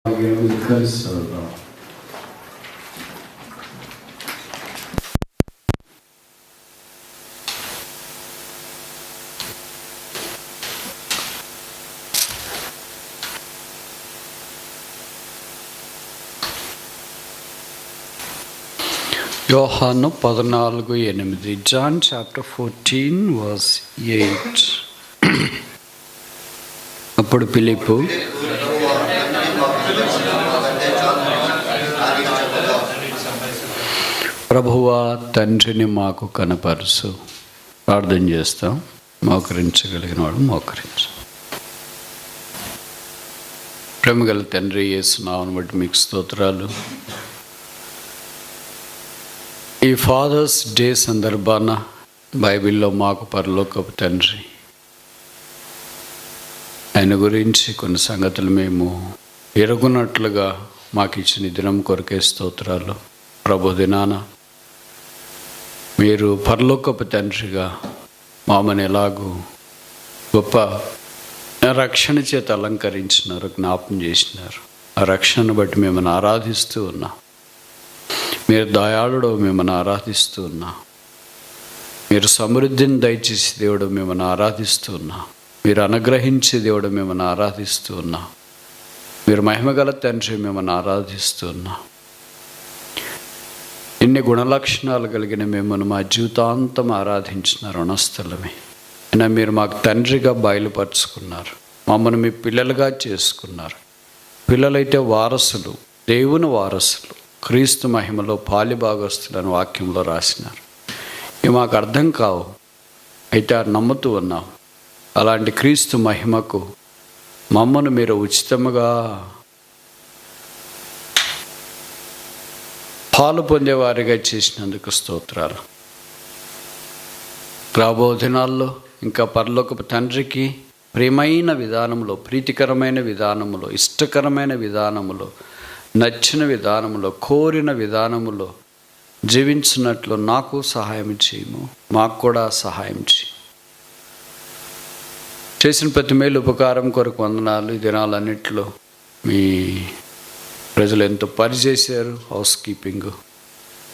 కలిసి చదువుతాం. యోహాను 14:8. John chapter 14 verse 8. అప్పుడు ఫిలిప్పు ప్రభువా తండ్రిని మాకు కనపరుచు. ప్రార్థన చేస్తాం. మోకరించగలిగిన వాడు మోకరించు. ప్రేమగల తండ్రి, యేసు నామమును బట్టి మీకు స్తోత్రాలు. ఈ ఫాదర్స్ డే సందర్భాన బైబిల్లో మాకు పరలోకపు తండ్రి ఆయన గురించి కొన్ని సంగతులు మేము ఎరుగునట్లుగా మాకు ఇచ్చిన దినం కొరకే స్తోత్రాలు. ప్రభు దినాన మీరు పరలోకపు తండ్రిగా మామని ఎలాగూ గొప్ప రక్షణ చేత అలంకరించినారు, జ్ఞాపం చేసినారు. ఆ రక్షణను బట్టి మిమ్మల్ని ఆరాధిస్తూ ఉన్నాం. మీరు దయాళుడు, మిమ్మల్ని ఆరాధిస్తూ ఉన్నా. మీరు సమృద్ధిని దయచేసి దేవుడు మిమ్మల్ని ఆరాధిస్తూ ఉన్నా. మీరు అనుగ్రహించే దేవుడు మిమ్మల్ని ఆరాధిస్తూ ఉన్నా. మీరు మహిమగల తండ్రి మిమ్మల్ని ఆరాధిస్తూ ఉన్నా. ఇన్ని గుణలక్షణాలు కలిగిన మిమ్మల్ని మా జీవితాంతం ఆరాధించిన రుణస్థలమే. అయినా మీరు మాకు తండ్రిగా బయలుపరుచుకున్నారు, మమ్మల్ని మీ పిల్లలుగా చేసుకున్నారు. పిల్లలైతే వారసులు, దేవుని వారసులు, క్రీస్తు మహిమలో పాలిభాగస్తులను వాక్యంలో రాసినారు. ఇవి మాకు అర్థం కావు, అయితే నమ్ముతూ ఉన్నాం. అలాంటి క్రీస్తు మహిమకు మమ్మను మీరు ఉచితముగా పాలు పొందేవారిగా చేసినందుకు స్తోత్రాలు. రాబో దినాల్లో ఇంకా పరలోకపు తండ్రికి ప్రియమైన విధానంలో, ప్రీతికరమైన విధానములో, ఇష్టకరమైన విధానములో, నచ్చిన విధానములో, కోరిన విధానములో జీవించినట్లు నాకు సహాయం చేయము, మాకు కూడా సహాయం చేయి. చేసిన ప్రతి మేలు ఉపకారం కొరకు వందనాలు. ఈ దినాలన్నింటిలో మీ ప్రజలు ఎంతో పనిచేశారు. హౌస్ కీపింగ్,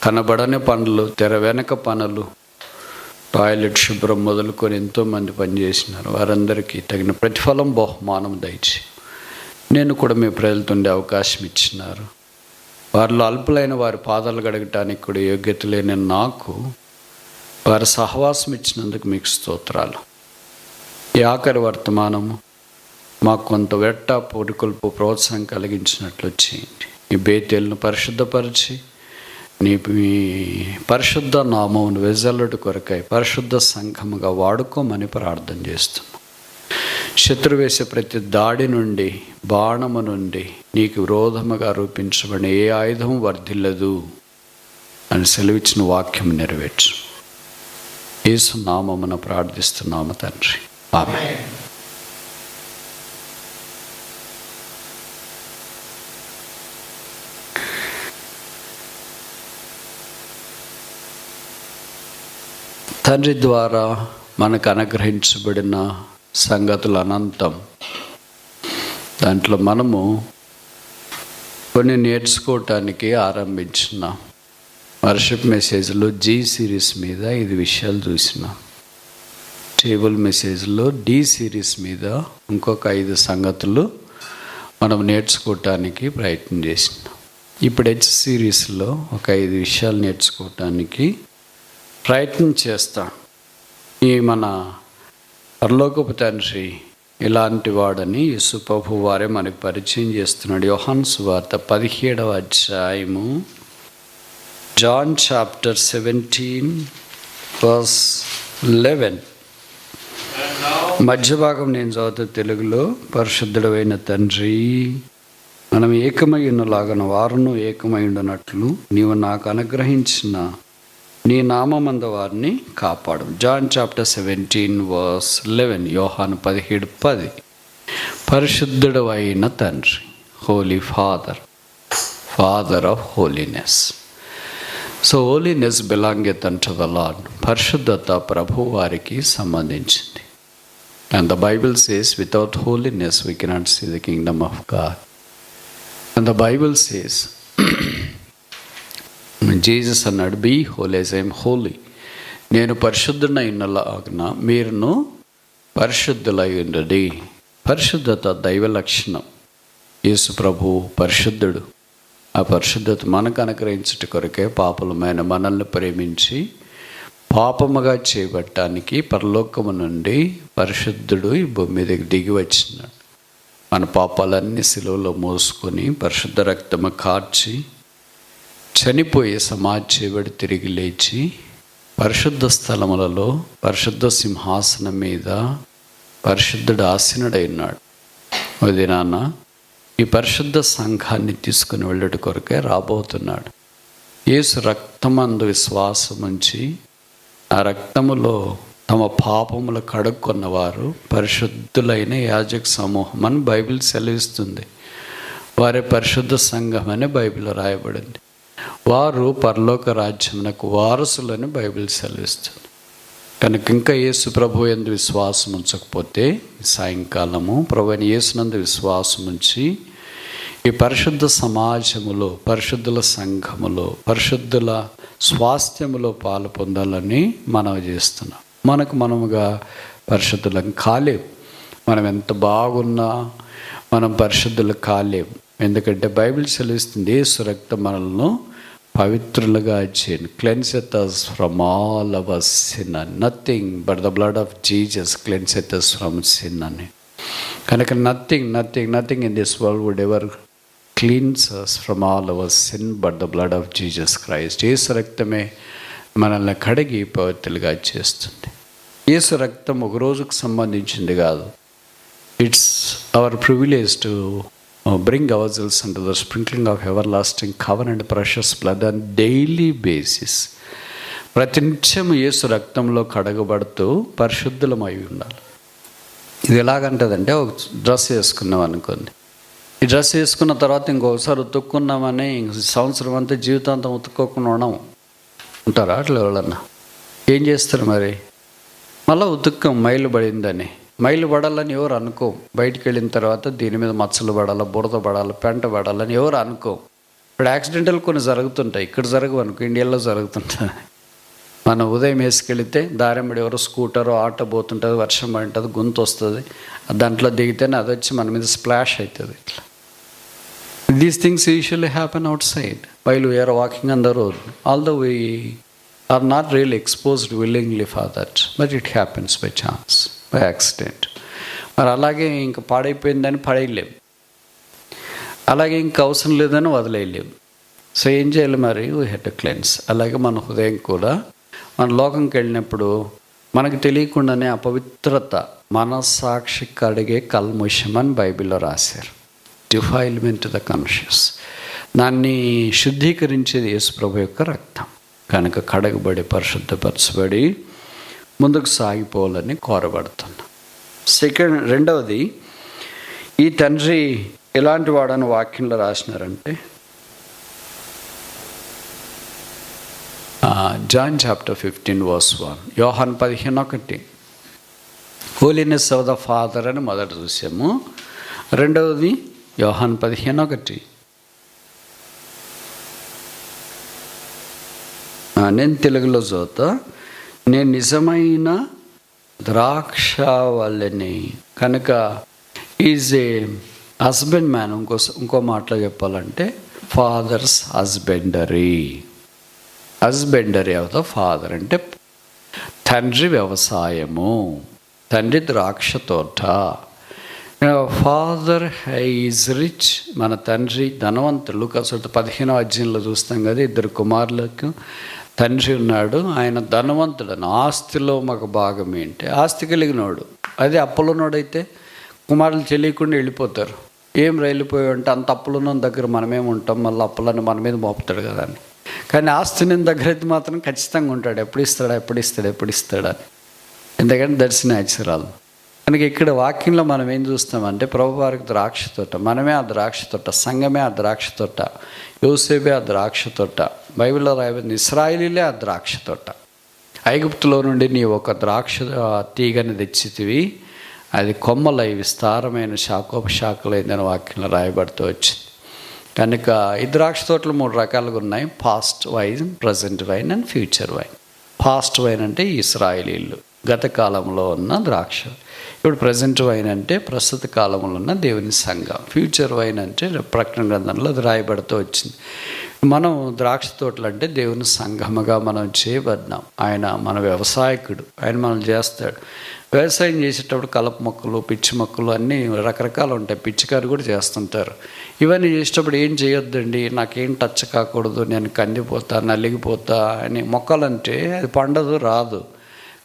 కనబడని పనులు, తెర వెనక పనులు, టాయిలెట్ శుభ్రం మొదలుకొని ఎంతోమంది పనిచేసినారు. వారందరికీ తగిన ప్రతిఫలం, బహుమానం దయచి నేను కూడా మీ ప్రజలతో ఉండే అవకాశం ఇచ్చినారు. వారిలో అల్పులైన వారి పాదాలు గడగటానికి కూడా యోగ్యత లేని నాకు వారి సహవాసం ఇచ్చినందుకు మీకు స్తోత్రాలు. ఈ ఆఖరి వర్తమానము మాకు కొంత వెట్ట పొడికొల్పు ప్రోత్సాహం కలిగించినట్లు చేయండి. ఈ బేతేలను పరిశుద్ధపరిచి నీ పరిశుద్ధ నామమును వెజల్లుడు కొరకై పరిశుద్ధ సంఘముగా వాడుకోమని ప్రార్థన చేస్తున్నాం. శత్రు వేసే ప్రతి దాడి నుండి, బాణము నుండి నీకు విరోధముగా రూపించబడిన ఏ ఆయుధం వర్ధిల్లదు అని సెలవిచ్చిన వాక్యం నెరవేర్చు. యేసు నామమున ప్రార్థిస్తున్నాము తండ్రి, ఆమేన్. తండ్రి ద్వారా మనకు అనుగ్రహించబడిన సంగతులు అనంతం. దాంట్లో మనము కొన్ని నేర్చుకోవటానికి ఆరంభించిన వర్షిప్ మెసేజ్లో జీ సిరీస్ మీద 5 విషయాలు చూసినాం. టేబుల్ మెసేజ్లో డి సిరీస్ మీద ఇంకొక 5 సంగతులు మనం నేర్చుకోవటానికి ప్రయత్నం చేసినాం. ఇప్పుడు హెచ్ సిరీస్లో ఒక 5 విషయాలు నేర్చుకోవటానికి ప్రయత్నం చేస్తాం. ఈ మన పరలోకపు తండ్రి ఇలాంటి వాడని యేసు ప్రభు వారే మనకు పరిచయం చేస్తున్నాడు. యోహాను సువార్త 17వ అధ్యాయము, జాన్ చాప్టర్ 17 verse 11. మధ్య భాగం నేను చదువుతా తెలుగులో. పరిశుద్ధుడైన తండ్రి, మనం ఏకమై ఉన్నలాగన వారును ఏకమై ఉండనట్లు నీవు నాకు అనుగ్రహించిన నీ నామమందు వారిని కాపాడు. John chapter 17 verse 11. యోహాను 17:10. పరిశుద్ధుడు అయిన తండ్రి, holy father, father of holiness. So holiness belongeth unto the Lord. పరిశుద్ధత ప్రభు వారికి సంబంధించింది. And the Bible says without holiness we cannot see the kingdom of God. And the Bible says, Jesus అన్నాడు, be holy as I am holy. నేను పరిశుద్ధుడై ఉన్నలాగున మీరును పరిశుద్ధులై ఉండండి. పరిశుద్ధత దైవ లక్షణం. యేసు ప్రభువు పరిశుద్ధుడు. ఆ పరిశుద్ధత మనకు అనుగ్రహించుట కొరకే పాపలమైన మనల్ని ప్రేమించి పాపముగా చేయబట్టానికి పరలోకము నుండి పరిశుద్ధుడు ఈ భూమి మీదకి దిగి వచ్చినాడు. మన పాపాలన్నీ సిలువలో మోసుకొని పరిశుద్ధ రక్తము కార్చి చనిపోయి సమాధి చేయబడి తిరిగి లేచి పరిశుద్ధ స్థలములలో పరిశుద్ధ సింహాసనం మీద పరిశుద్ధుడు ఆసీనుడై ఉన్నాడు. అది నాన్న ఈ పరిశుద్ధ సంఘాన్ని తీసుకుని వెళ్ళట కొరకే రాబోతున్నాడు. యేసు రక్తమందు విశ్వాసం ఉంచి ఆ రక్తములో తమ పాపములు కడుక్కున్నవారు పరిశుద్ధులైన యాజక సమూహం అని బైబిల్ సెలవిస్తుంది. వారే పరిశుద్ధ సంఘం అని బైబిల్ రాయబడింది. వారు పరలోక రాజ్యమునకు వారసులని బైబిల్ సెలవిస్తుంది. కనుక ఇంకా యేసు ప్రభు యందు విశ్వాసం ఉంచకపోతే సాయంకాలము ప్రభువైన యేసునందు విశ్వాసం ఉంచి ఈ పరిశుద్ధ సమాజములో పరిశుద్ధుల సంఘములో పరిశుద్ధుల స్వాస్థ్యములో పాలు పొందాలని మనవి చేస్తున్నాం. మనముగా పరిశుద్ధులం కాలేం. మనం ఎంత బాగున్నా మనం పరిశుద్ధులు కాలేం. ఎందుకంటే బైబిల్ సెలవిస్తుంది యేసు రక్తం మనల్ని పవిత్రులుగా చేయను. క్లెన్సెత్ us from all our sin. Nothing but the blood of Jesus cleanseth us from sin అని. కనుక nothing in this world would ever cleanse us from all our sin but the blood of Jesus Christ. యేసు రక్తమే మనల్ని కడిగి పవిత్రులుగా చేస్తుంది. యేసు రక్తం ఒక రోజుకు సంబంధించింది కాదు. It's our privilege to bring ourselves under the sprinkling of everlasting covenant precious blood on daily basis. ప్రతినిత్యము యేసు రక్తంలో కడగబడుతూ పరిశుద్ధులమై ఉండాలి. ఇది ఎలాగంటదంటే ఒక డ్రెస్ వేసుకున్నాం అనుకోండి. ఈ డ్రెస్ వేసుకున్న తర్వాత ఇంకొకసారి ఉతుక్కున్నామని సంవత్సరం అంతా జీవితాంతం ఉతుక్కోకుండా ఉంటారా? అట్లా ఎవరన్నా ఏం చేస్తారు మరి? మళ్ళీ ఉతుక్కం మైలు పడిందని. మైలు పడాలని ఎవరు అనుకో. బయటికి వెళ్ళిన తర్వాత దీని మీద మచ్చలు పడాలి, బురద పడాలి, పెంట పడాలని ఎవరు అనుకో. ఇప్పుడు యాక్సిడెంటల్ కొన్ని జరుగుతుంటాయి. ఇక్కడ జరగవు అనుకో, ఇండియాలో జరుగుతుంటాయి. మనం ఉదయం వేసుకెళితే దారెంబడి ఎవరో స్కూటరో ఆటో పోతుంటుంది, వర్షం పడి ఉంటుంది, గొంతు వస్తుంది, దాంట్లో దిగితేనే అది వచ్చి మన మీద స్ప్లాష్ అవుతుంది. ఇట్లా these things usually happen outside while we are walking on the road. Although we are not really exposed willingly for that, but it happens by chance, by accident. మరి అలాగే ఇంకా పాడైపోయిందని పడేయలేం, అలాగే ఇంకా అవసరం లేదని వదిలేయలేం. సో ఏం చేయాలి మరి? We have to cleanse. అలాగే మన హృదయం కూడా మన లోకంకి వెళ్ళినప్పుడు మనకు తెలియకుండానే అపవిత్రత మనస్సాక్షి కడిగే కల్ముషం అని బైబిల్లో రాశారు. Defilement the conscious. దాన్ని శుద్ధీకరించేది యేసు ప్రభు యొక్క రక్తం. కనుక కడగబడి పరిశుద్ధపరచబడి ముందుకు సాగిపోవాలని కోరబడుతున్నాం. రెండవది, ఈ తండ్రి ఎలాంటి వాడని వాక్యంలో రాసినారంటే జాన్ చాప్టర్ 15 verse 1, యోహాను 15:1. హోలీనెస్ ఆఫ్ ద ఫాదర్ అని మొదట చూసాము. రెండవది యోహాను 15:1. నేను తెలుగులో చదువుతా. నేను నిజమైన ద్రాక్షవల్లిని. కనుక ఈజ్ ఏ హస్బెండ్ మ్యాన్. ఇంకో మాటలో చెప్పాలంటే father's husbandry of the father అంటే తండ్రి వ్యవసాయము, తండ్రి ద్రాక్ష తోట. Father is rich. మన తండ్రి ధనవంతులు. అసలు 15వ అధ్యాయంలో చూస్తాం కదా, 2 కుమారులకు తండ్రి ఉన్నాడు, ఆయన ధనవంతుడని. ఆస్తిలో మాకు భాగం ఏంటి? ఆస్తి కలిగినోడు. అదే అప్పులున్నోడైతే కుమారులు తెలియకుండా వెళ్ళిపోతారు. ఏం వెళ్ళిపోయి ఉంటే అంత అప్పులున్న దగ్గర మనమేమి ఉంటాం, మళ్ళీ అప్పులను మన మీద మోపుతాడు కదా అని. కానీ ఆస్తిని దగ్గర అయితే మాత్రం ఖచ్చితంగా ఉంటాడు. ఎప్పుడు ఇస్తాడని. ఎందుకంటే దట్స్ న్యాచురల్. కనుక ఇక్కడ వాక్యంలో మనం ఏం చూస్తామంటే ప్రభువారికి ద్రాక్ష తోట, మనమే ఆ ద్రాక్ష తోట, సంఘమే ఆ ద్రాక్ష తోట, యోసేపే ఆ ద్రాక్ష తోట. బైబిల్లో రాయబడింది ఇశ్రాయేలీలే ఆ ద్రాక్ష తోట. ఐగుప్తులో నుండి నీ ఒక ద్రాక్ష తీగని తెచ్చితివి, అది కొమ్మలై విస్తారమైన శాఖోపశాఖలైందని వాక్యంలో రాయబడుతూ వచ్చింది. కనుక ఈ ద్రాక్ష తోటలు 3 రకాలుగా ఉన్నాయి. Past wine, present wine and future wine. Past wine అంటే ఇశ్రాయేలీయులు, గత కాలంలో ఉన్న ద్రాక్ష. ఇప్పుడు ప్రజెంట్ వైన్ అంటే ప్రస్తుత కాలంలో ఉన్న దేవుని సంఘం. ఫ్యూచర్ వైన్ అంటే ప్రకటన గ్రంథంలో అది రాయబడుతూ వచ్చింది. మనం ద్రాక్ష తోటలు అంటే దేవుని సంఘముగా మనం చేయబడినాం. ఆయన మన వ్యవసాయకుడు, ఆయన మనం చేస్తాడు. వ్యవసాయం చేసేటప్పుడు కలప మొక్కలు, పిచ్చి మొక్కలు అన్నీ రకరకాలు ఉంటాయి. పిచ్చికారు కూడా చేస్తుంటారు. ఇవన్నీ చేసేటప్పుడు ఏం చేయొద్దండి, నాకేం టచ్ కాకూడదు, నేను కందిపోతా, నలిగిపోతా అని మొక్కలంటే అది పండదు, రాదు.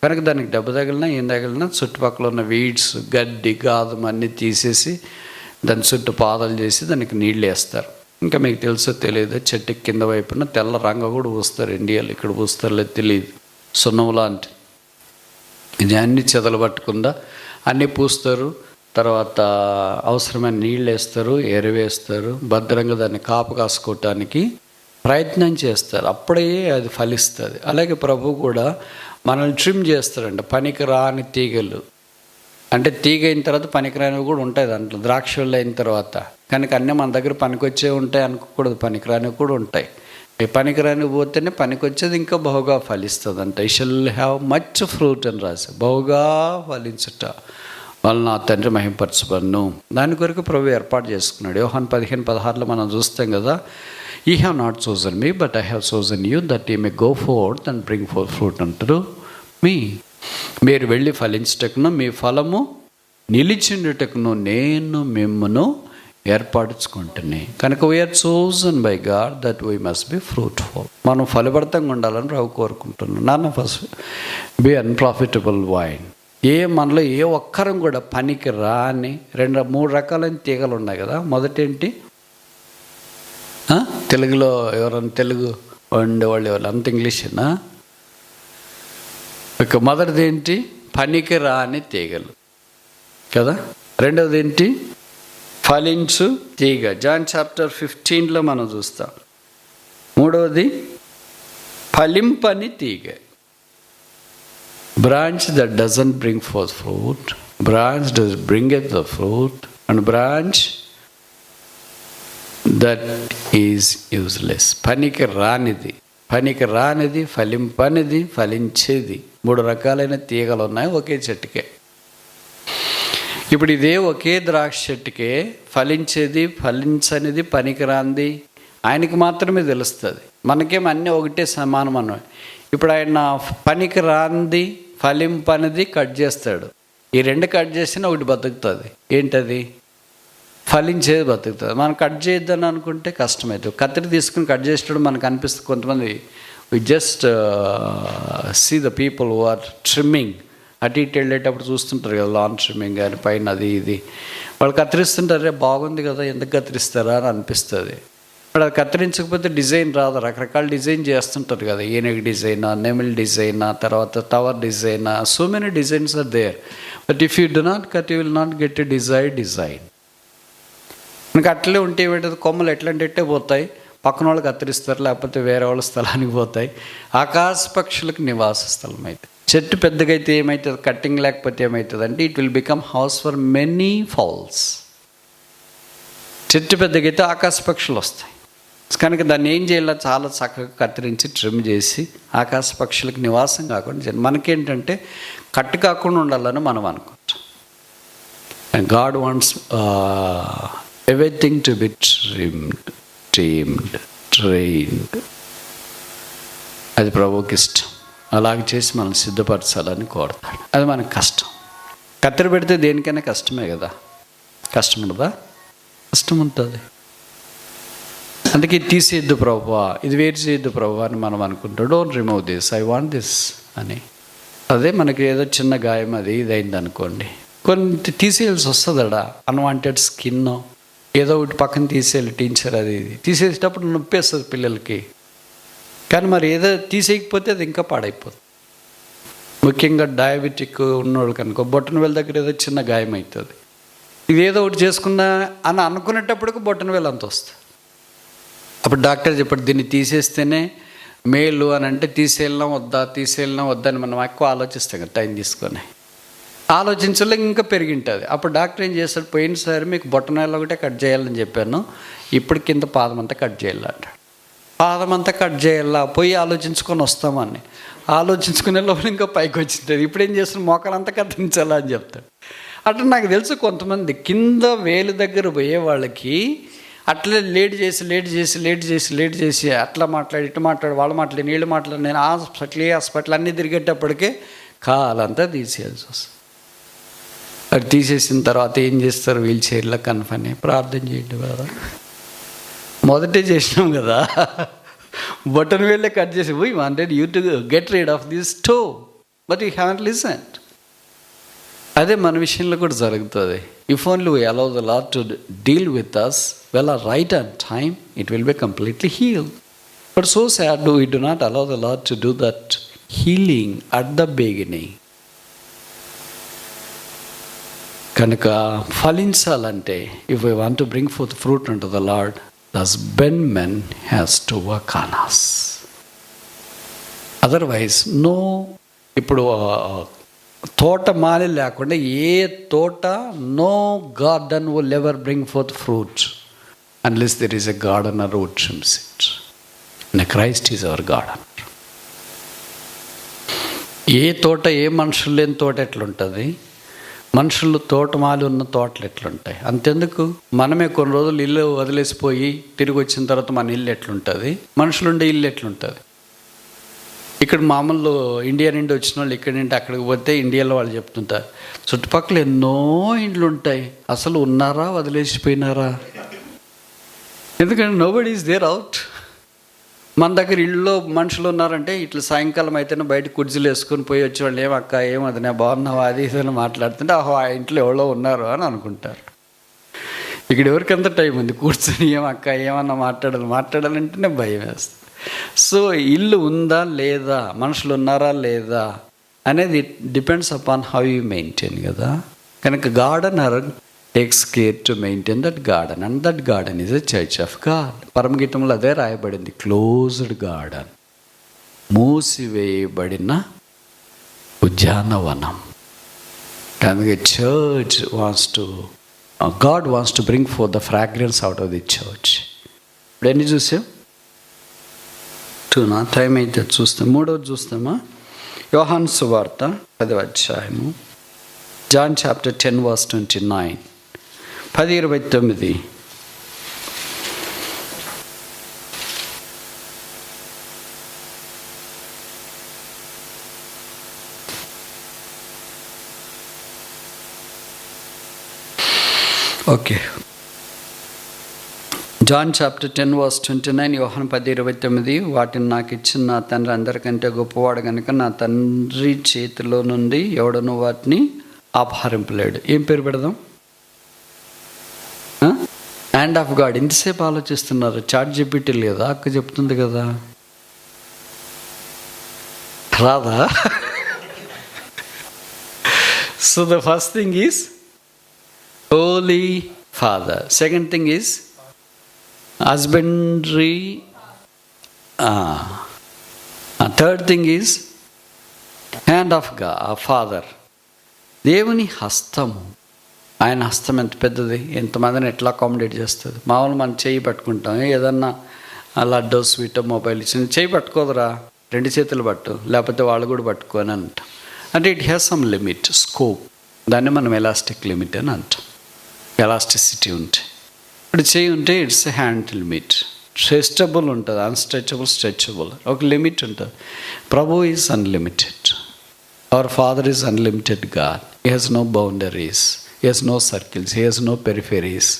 కనుక దానికి దెబ్బ తగిలినా ఏం తగిలినా చుట్టుపక్కల ఉన్న వీడ్స్, గడ్డి, గాదం అన్నీ తీసేసి దాని చుట్టూ పాదలు చేసి దానికి నీళ్ళు వేస్తారు. ఇంకా మీకు తెలుసో తెలియదు, చెట్టుకి కింద వైపున తెల్ల రంగు కూడా పూస్తారు. ఇండియాలో ఇక్కడ పూస్తారో లేదు తెలియదు, సున్నం లాంటి. ఇది అన్ని చెదలు పట్టకుండా అన్నీ పూస్తారు. తర్వాత అవసరమైన నీళ్ళు వేస్తారు, ఎరువేస్తారు, భద్రంగా దాన్ని కాపు కాసుకోవటానికి ప్రయత్నం చేస్తారు. అప్పుడే అది ఫలిస్తుంది. అలాగే ప్రభు కూడా మనల్ని ట్రిమ్ చేస్తారంట. పనికి రాని తీగలు అంటే తీగ అయిన తర్వాత పనికిరానివి కూడా ఉంటాయి దాంట్లో, ద్రాక్షలు అయిన తర్వాత. కనుక అన్నీ మన దగ్గర పనికొచ్చే ఉంటాయి అనుకోకూడదు, పనికిరానివి కూడా ఉంటాయి. పనికిరాని పోతేనే పనికొచ్చేది ఇంకా బహుగా ఫలిస్తుంది అంట. I shall have much fruit అని రాసి, బహుగా ఫలించుట వాళ్ళు నా తండ్రి మహింపరచబడును. దాని కొరకు ప్రభు ఏర్పాటు చేసుకున్నాడు. యోహాను 15:16 మనం చూస్తాం కదా, you have not chosen me but I have chosen you that you may go fourth and bring four fruit అంటారు మీ. మీరు వెళ్ళి ఫలించుటకును మీ ఫలము నిలిచిండుటకును నేను మిమ్మును ఏర్పరచుకుంటున్నాయి. కనుక we are chosen by God that we must be fruitful. మనం ఫలభరితంగా ఉండాలని ప్రభు కోరుకుంటున్నాం. నాన్న ఫస్ట్ బి అన్ప్రాఫిటబుల్ వైన్. మనలో ఏ ఒక్కరం కూడా పనికి రాని 2-3 రకాలైన తీగలు ఉన్నాయి కదా. మొదటేంటి, తెలుగులో ఎవరైనా తెలుగు వండేవాళ్ళు ఎవరు, అంత ఇంగ్లీషేనా? ఇక మొదటిది ఏంటి, పనికి రాని తీగలు కదా. రెండవది ఏంటి, ఫలించు తీగ. జాన్ చాప్టర్ 15లో మనం చూస్తాం. మూడవది ఫలింపని తీగ. Branch that doesn't bring forth fruit, branch does bringeth the fruit, and branch that is useless. పనికి రానిది, ఫలింపనిది, ఫలించేది. 3 రకాలైన తీగలు ఉన్నాయి ఒకే చెట్టుకే. ఇప్పుడు ఇదే ఒకే ద్రాక్ష చెట్టుకే ఫలించేది, ఫలించనిది, పనికిరాంది ఆయనకి మాత్రమే తెలుస్తుంది. మనకేమో అన్నీ ఒకటే సమానం అన్నమాట. ఇప్పుడు ఆయన పనికి రాంది, ఫలింపనిది కట్ చేస్తాడు. ఈ 2 కట్ చేసినా ఒకటి బతుకుతుంది. ఏంటది? ఫలించేది బతుకుతుంది. మనం కట్ చేయొద్దని అనుకుంటే కష్టమవుతుంది. కత్తిరి తీసుకుని కట్ చేసేటప్పుడు మనకు అనిపిస్తుంది. కొంతమంది we just see the people who are trimming, అటు ఇటు వెళ్ళేటప్పుడు చూస్తుంటారు కదా, లాన్ ట్రిమ్మింగ్ అని పైన అది ఇది వాళ్ళు కత్తిరిస్తుంటారే, బాగుంది కదా ఎందుకు కత్తిరిస్తారా అని అనిపిస్తుంది. ఇప్పుడు అది కత్తిరించకపోతే డిజైన్ రాదు. రకరకాల డిజైన్ చేస్తుంటారు కదా, ఏనుగు డిజైనా, నెమిల్ డిజైనా, తర్వాత టవర్ డిజైనా, so many designs are there. But if you do not cut you will not get a design. మనకి అట్లే ఉంటే ఏమిటది, కొమ్మలు ఎట్లంటే పోతాయి, పక్కన వాళ్ళు కత్తిరిస్తారు, లేకపోతే వేరే వాళ్ళ స్థలానికి పోతాయి. ఆకాశ పక్షులకు నివాస స్థలం అయితే. చెట్టు పెద్దగా అయితే ఏమవుతుంది, కట్టింగ్ లేకపోతే ఏమవుతుంది అంటే it will become house for many fowls. చెట్టు పెద్దగా అయితే ఆకాశ పక్షులు వస్తాయి. కనుక దాన్ని ఏం చేయాలో చాలా చక్కగా కత్తిరించి ట్రిమ్ చేసి ఆకాశ పక్షులకు నివాసం కాకుండా చేయాలి. మనకేంటంటే కట్టు కాకుండా ఉండాలని మనం అనుకుంటాం. And God wants everything to be tamed, trained. అది ప్రభువుకి ఇష్టం. అలాగే చేసి మనం సిద్ధపరచాలని కోరుతాడు. అది మనకు కష్టం. కత్తెర పెడితే దేనికైనా కష్టమే కదా. కష్టం ఉండదా? కష్టం ఉంటుంది. అందుకే తీసేయద్దు ప్రభువా, ఇది వేరు చేయొద్దు ప్రభువా అని మనం అనుకుంటాం. Don't remove this, I want this అని. అదే మనకి ఏదో చిన్న గాయం అది ఇదైంది అనుకోండి, కొన్ని తీసేయాల్సి వస్తుందడా. అన్వాంటెడ్ స్కిన్ ఏదో ఒకటి పక్కన తీసేయాలి, టీచర్ అది ఇది తీసేసేటప్పుడు నొప్పేస్తుంది పిల్లలకి. కానీ మరి ఏదో తీసేయకపోతే అది ఇంకా పాడైపోతుంది. ముఖ్యంగా డయాబెటిక్ ఉన్నోళ్ళకి అనుకో, బొట్టన వేల దగ్గర ఏదో చిన్న గాయం అవుతుంది. ఇది ఏదో ఒకటి చేసుకున్నా అని అనుకునేటప్పటికి బొట్టన వేలు అంత వస్తుంది. అప్పుడు డాక్టర్ చెప్పాడు దీన్ని తీసేస్తేనే మేలు అని అంటే తీసేయాలన్నా వద్దా అని మనం ఎక్కువ ఆలోచిస్తాం కదా టైం తీసుకొని. ఆలోచించలే, ఇంకా పెరిగింటుంది. అప్పుడు డాక్టర్ ఏం చేస్తాడు, పోయినసారి మీకు బొట్టనాయలు ఒకటే కట్ చేయాలని చెప్పాను, ఇప్పుడు కింద పాదం అంతా కట్ చేయాలంటాడు. పాదం అంతా కట్ చేయాలా, పోయి ఆలోచించుకొని వస్తామని ఆలోచించుకునే లోపల ఇంకా పైకి వచ్చింటుంది. ఇప్పుడు ఏం చేస్తాడు, మోకాలంతా కత్తిరించాలా అని చెప్తాడు. అట్లా నాకు తెలుసు కొంతమంది కింద వేలు దగ్గర పోయే వాళ్ళకి అట్లే లేట్ చేసి అట్లా మాట్లాడి ఇటు మాట్లాడి వాళ్ళు మాట్లాడి నీళ్ళు మాట్లాడి నేను హాస్పిటల్ అన్నీ తిరిగేటప్పటికే కాలంతా తీసేయాల్సి వస్తుంది. అది తీసేసిన తర్వాత ఏం చేస్తారు, వీల్ చైర్లో కన్ఫర్మ్ ప్రార్థన చేయండి కదా, మొదటే చేసినాం కదా, బటన్ వేళ్ళే కట్ చేసి we wanted you to get rid of this toe but you haven't listened. అదే మన విషయంలో కూడా జరుగుతుంది. If only we allow the Lord to deal with us well or right and time, it will be completely heal. But so sad we do not allow the Lord to do that healing at the beginning. కనుక ఫలించాలంటే if we want to bring forth fruit unto the lord, the husbandman has to work on us. Otherwise, no. ఇప్పుడు తోట మాలి లేకుండా ఏ తోట, no garden will ever bring forth fruit unless there is a gardener who trims it. And Christ is our gardener. ఏ తోట, ఏ మనుషులు లేని తోట ఎట్లుంటుంది, మనుషులు తోటమాలి ఉన్న తోటలు ఎట్లుంటాయి. అంతెందుకు, మనమే కొన్ని రోజులు ఇల్లు వదిలేసిపోయి తిరిగి వచ్చిన తర్వాత మన ఇల్లు ఎట్లుంటుంది, మనుషులుండే ఇల్లు ఎట్లుంటుంది. ఇక్కడ మామూలు ఇండియా నుండి వచ్చిన వాళ్ళు ఇక్కడి నుండి అక్కడికి పోతే ఇండియాలో వాళ్ళు చెప్తుంటారు, చుట్టుపక్కల ఎన్నో ఇండ్లు ఉంటాయి, అసలు ఉన్నారా వదిలేసిపోయినారా. ఎందుకంటే నోబడీ ఈజ్ దేర్ అవుట్. మన దగ్గర ఇళ్ళలో మనుషులు ఉన్నారంటే ఇట్లా సాయంకాలం అయితేనే బయట కుర్చీలు వేసుకొని పోయి వచ్చేవాళ్ళు, ఏమక్క ఏమది నేను బాగున్నావా అది ఇదని మాట్లాడుతుంటే ఆహో ఆ ఇంట్లో ఎవరో ఉన్నారు అని అనుకుంటారు. ఇక్కడ ఎవరికంత టైం ఉంది కూర్చొని ఏమక్క ఏమన్నా మాట్లాడాలంటేనే భయం వేస్తుంది. సో ఇల్లు ఉందా లేదా, మనుషులు ఉన్నారా లేదా అనేది depends upon how you maintain కదా. కనుక gardener takes care to maintain that garden, and that garden is a church of God. పరమగీతంలో అదే రాయబడింది, క్లోజ్డ్ గార్డెన్, మూసివేయబడిన ఉద్యానవనం. కనుక church wants to, God wants to bring four the fragrance out of the church. ఇప్పుడు ఎన్ని చూసాం, 2 time అయితే చూస్తాం. 3వది చూస్తామా, యోహాను సువార్త 10వ అధ్యాయము, John chapter 10 verse 29, 10:29. Okay, John chapter 10 verse 29, యోహాను 10:29. వాటిని నాకు ఇచ్చిన నా తండ్రి అందరికంటే గొప్పవాడు కనుక నా తండ్రి చేతిలో నుండి ఎవడను వాటిని అపహరింపలేడు. ఏం పేరు పెడదాం, హ్యాండ్ ఆఫ్ గాడ్. ఇంతసేపు ఆలోచిస్తున్నారు, చాట్ జీపీటీ లేదా, అక్క చెప్తుంది కదా, రాదా? So the first thing is Holi father, second thing is husbandry, third thing is hand of father. దేవుని హస్తము, ఆయన హస్తం ఎంత పెద్దది, ఎంతమందిని ఎట్లా అకామిడేట్ చేస్తుంది. మామూలు మనం చేయి పట్టుకుంటాం, ఏదన్నా లడ్డో స్వీటో మొబైల్ ఇచ్చిన చేయి పట్టుకోదురా, 2 చేతులు పట్టు, లేకపోతే వాళ్ళు కూడా పట్టుకొని అంటాం. అంటే it has some limit, scope. దాన్ని మనం ఎలాస్టిక్ లిమిట్ అని అంటాం. ఎలాస్టిసిటీ ఉంటే, ఇప్పుడు చేయి ఉంటే ఇట్స్ హ్యాండ్ లిమిట్. స్ట్రెచబుల్ ఉంటుంది, అన్స్ట్రెచబుల్, స్ట్రెచబుల్, ఒక లిమిట్ ఉంటుంది. ప్రభు is unlimited. Our father is unlimited God. He has no boundaries, he has no circles, he has no peripheries.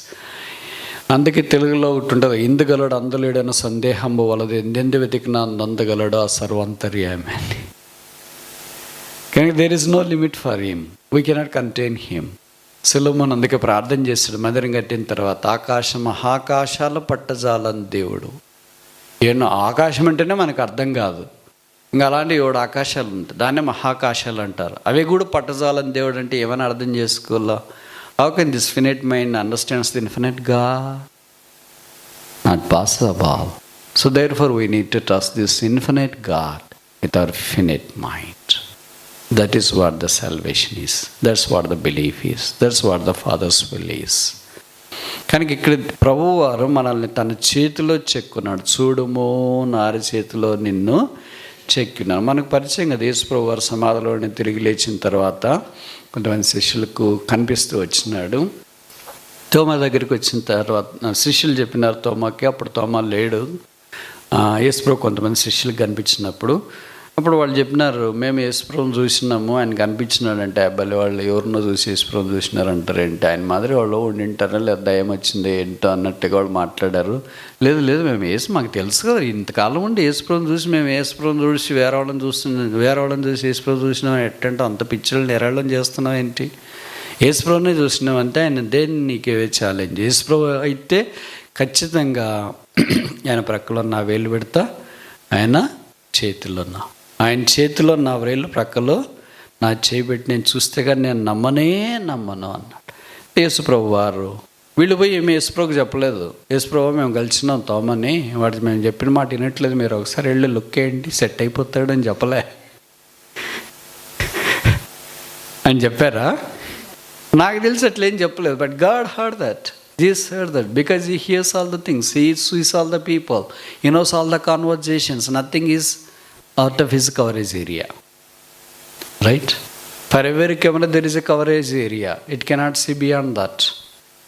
అందుకే తెలుగులో ఒకటి ఉంటుంది, ఇందుగలడు అందులేడన్న సందేహంబు వలదు, ఎందెందు వెతికినా నందగలడు ఆ సర్వంతర్యామి అని. కానీ there is no limit for him, we cannot contain him. సొలొమోను అందుకే ప్రార్థన చేస్తాడు మందిరం కట్టిన తర్వాత, ఆకాశం మహాకాశాల పట్టజాలని దేవుడు. ఏమో ఆకాశం అంటేనే మనకు అర్థం కాదు, ఇంకా అలాంటి 7 ఆకాశాలు ఉంటాయి, దాన్నే మహాకాశాలు అంటారు. అవి కూడా పట్టజాలని దేవుడు అంటే ఏమైనా అర్థం చేసుకోవాలా? How can this finite mind understands the infinite God? Not possible. So therefore we need to trust this infinite God with our finite mind. That is what the salvation is, that's what the belief is, that's what the fathers will is. కనుక ఇక్కడ ప్రభువు వారు మనల్ని తన చేతిలో చెక్కున్నాడు. చూడుమో నారి చేతిలో నిన్ను చెక్కినాడు. మనకు పరిచయం కదా, యేసు ప్రభు వారు సమాధిలోనే తిరిగి లేచిన తర్వాత కొంతమంది శిష్యులకు కనిపిస్తూ వచ్చినాడు. తోమా దగ్గరికి వచ్చిన తర్వాత శిష్యులు చెప్పినారు తోమాకి, అప్పుడు తోమా లేడు. యేసు ప్రభు కొంతమంది శిష్యులకు కనిపించినప్పుడు అప్పుడు వాళ్ళు చెప్పినారు, మేము యేసు ప్రభుని చూసినాము, ఆయన కనిపించినాడంటే. అబ్బాయి వాళ్ళు ఎవరినో చూసి యేసు ప్రభుని చూసినారంటారేంటి, ఆయన మాదిరి వాళ్ళు ఉండింటారా లేదా దయ్యం వచ్చింది ఏంటో అన్నట్టుగా వాళ్ళు మాట్లాడారు. లేదు లేదు, మేము మాకు తెలుసు కదా, ఇంతకాలం ఉండి యేసు ప్రభుని చూసి మేము యేసు ప్రభుని చూసి వేరే వాళ్ళని చూసి యేసు ప్రభు చూసినాం ఎట్టంటే అంత పిచ్చోళ్ళని ఎరాళ్ళని చేస్తున్నాం ఏంటి, యేసు ప్రభునే చూసినాం అంటే ఆయన దేన్ని నీకేవే ఛాలెంజ్. యేసు ప్రభు అయితే ఖచ్చితంగా ఆయన ప్రక్కలో నా వేలు పెడతా, ఆయన చేతిలో ఆయన చేతిలో నా వేలు ప్రక్కలో నా చేయి పెట్టి నేను చూస్తే కానీ నేను నమ్మను అన్నాడు యేసు ప్రభు వారు. వీళ్ళు పోయి ఏమి యేసు ప్రభుకి చెప్పలేదు, యేసు ప్రభు మేము కలిసినాం తోమని, వాటి మేము చెప్పిన మాట వినట్లేదు, మీరు ఒకసారి వెళ్ళి లుక్ వేయండి సెట్ అయిపోతాడు అని చెప్పలే అని చెప్పారా? నాకు తెలిసి అట్లా ఏం చెప్పలేదు. But God heard that, Jesus heard that, because he here's all the things, he sees all the people, he knows all the conversations, nothing is out of his coverage area, right? For every camera there is a coverage area, it cannot see beyond that.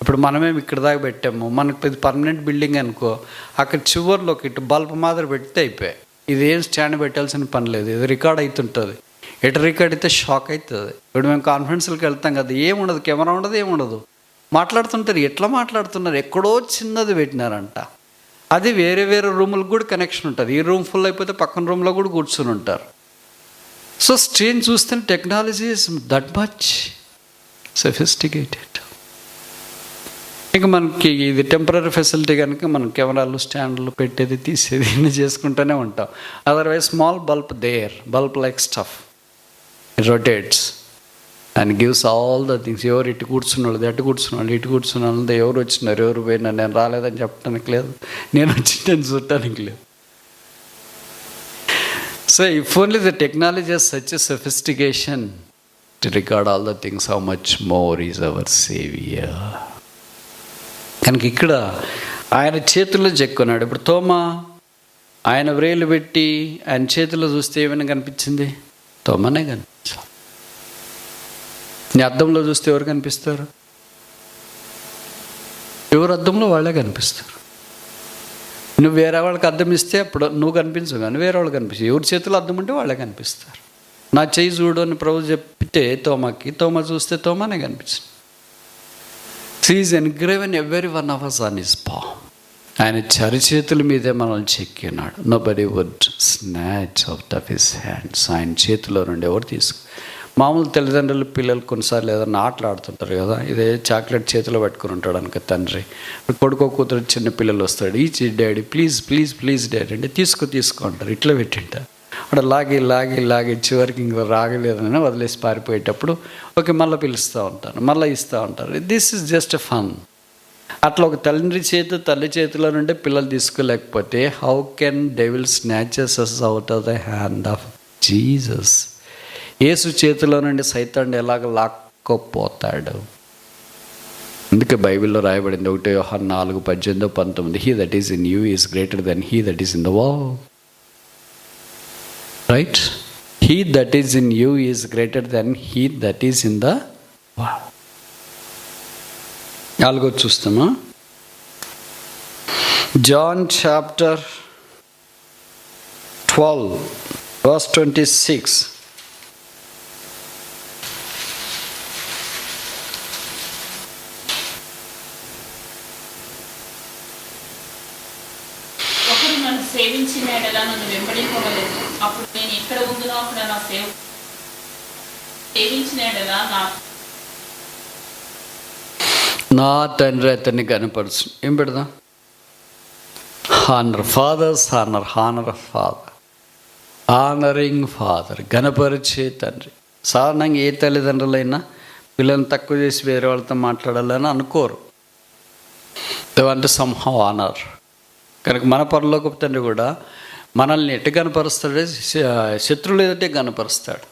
ఇప్పుడు మనమేమి ఇక్కడ దాకా పెట్టాము, మనకు permanent building అనుకో, అక్కడ చివర్లోకి ఇటు bulb మాదిరి పెడితే అయిపోయాయి. ఇది ఏం స్టాండ్ పెట్టాల్సిన పని లేదు, ఇది రికార్డ్ అవుతుంటుంది. ఎటు రికార్డ్ అయితే షాక్ అవుతుంది. ఇప్పుడు మేము కాన్ఫరెన్స్కి వెళ్తాం కదా, ఏముండదు, కెమెరా ఉండదు, ఏముండదు, మాట్లాడుతుంటారు. ఎట్లా మాట్లాడుతున్నారు, ఎక్కడో చిన్నది పెట్టినారంట, అది వేరే వేరే రూములకు కూడా కనెక్షన్ ఉంటుంది. ఈ రూమ్ ఫుల్ అయిపోతే పక్కన రూమ్లో కూడా కూర్చొని ఉంటారు. సో స్క్రీన్ చూస్తే technology is that much sophisticated. ఇక మనకి ఇది టెంపరీ ఫెసిలిటీ కనుక మనం కెమెరాలు స్టాండ్లు పెట్టేది తీసేది ఇన్ని చేసుకుంటూనే ఉంటాం. Otherwise small bulb like stuff rotates and gives all the things. ఎవరు ఇటు కూర్చున్నాడు, అటు కూర్చున్నాడు, ఇటు కూర్చున్నాడు, ఎవరు వచ్చినారు, ఎవరు పోయినా, నేను రాలేదని చెప్పడానికి లేదు, నేను వచ్చిందని చూడటానికి లేదు. So if only the technology has such a sophistication to record all the things, how much more is our Savior. కనుక ఇక్కడ ఆయన చేతుల్లో చెక్కున్నాడు. ఇప్పుడు తోమా ఆయన వ్రేలు పెట్టి ఆయన చేతిలో చూస్తే ఏమైనా కనిపించింది? తోమానే కనిపించాలి. నీ అద్దంలో చూస్తే ఎవరు కనిపిస్తారు? ఎవరు అద్దంలో వాళ్ళే కనిపిస్తారు. నువ్వు వేరే వాళ్ళకి అద్దం ఇస్తే అప్పుడు నువ్వు కనిపించవు, కానీ వేరే వాళ్ళు కనిపిస్తావు. ఎవరి చేతిలో అద్దం ఉంటే వాళ్ళే కనిపిస్తారు. నా చెయ్యి చూడు అని ప్రభు చెప్పితే తోమా చూస్తే తోమానే కనిపిస్తుంది. Is engraven every one of us on his palm. ఆయన చరిచేతుల మీదే మనల్ని చెక్కినాడు. Nobody would snatch out of his hands. ఆయన చేతిలో నుండి ఎవరు మామూలు తల్లిదండ్రులు పిల్లలు కొన్నిసార్లు ఏదైనా ఆటలు ఆడుతుంటారు కదా, ఇదే చాక్లెట్ చేతిలో పెట్టుకుని ఉంటాడు అనుక తండ్రి. కొడుకో కూతురు చిన్న పిల్లలు వస్తాడు, ఈ డాడీ ప్లీజ్ డాడీ అంటే తీసుకో అంటారు, ఇట్లా పెట్టింటారు. అక్కడ లాగి చివరికి ఇంకా రాగలేదని వదిలేసి పారిపోయేటప్పుడు ఓకే మళ్ళీ పిలుస్తూ ఉంటాను, మళ్ళీ ఇస్తూ ఉంటారు. This is just a fun. అట్లా ఒక తల్లి చేతిలో నుండి పిల్లలు తీసుకోలేకపోతే how can devil snatches us out of the hand of Jesus? యేసు చేతిలో నుండి సైతాన్ని ఎలాగ లాక్కపోతాడు? అందుకే బైబిల్లో రాయబడింది 1 యోహాను 4:18-19, he that is in you is greater than he that is in the world. Right? He that is in you is greater than he that is in the world. 4 చూస్తామా? John chapter 12 verse 26. సేవించిన ఎడల నన్ను వెంబడింపవలెను, అప్పుడు నేను ఎక్కడ ఉందునో అక్కడ నా సేవించిన ఎడల నా తండ్రి అతన్ని కనపరచు. ఏం పెడదాం? Honour fathers, honour father, honouring father, గణపరిచే తండ్రి. సాధారణంగా ఏ తల్లిదండ్రులైనా పిల్లల్ని తక్కువ చేసి వేరే వాళ్ళతో మాట్లాడాలని అనుకోరు. They want to somehow honour. కనుక మన పరలోకపు తండ్రి కూడా మనల్ని ఎట్టు కనపరుస్తాడు? శత్రువులు ఎదుటే కనపరుస్తాడు.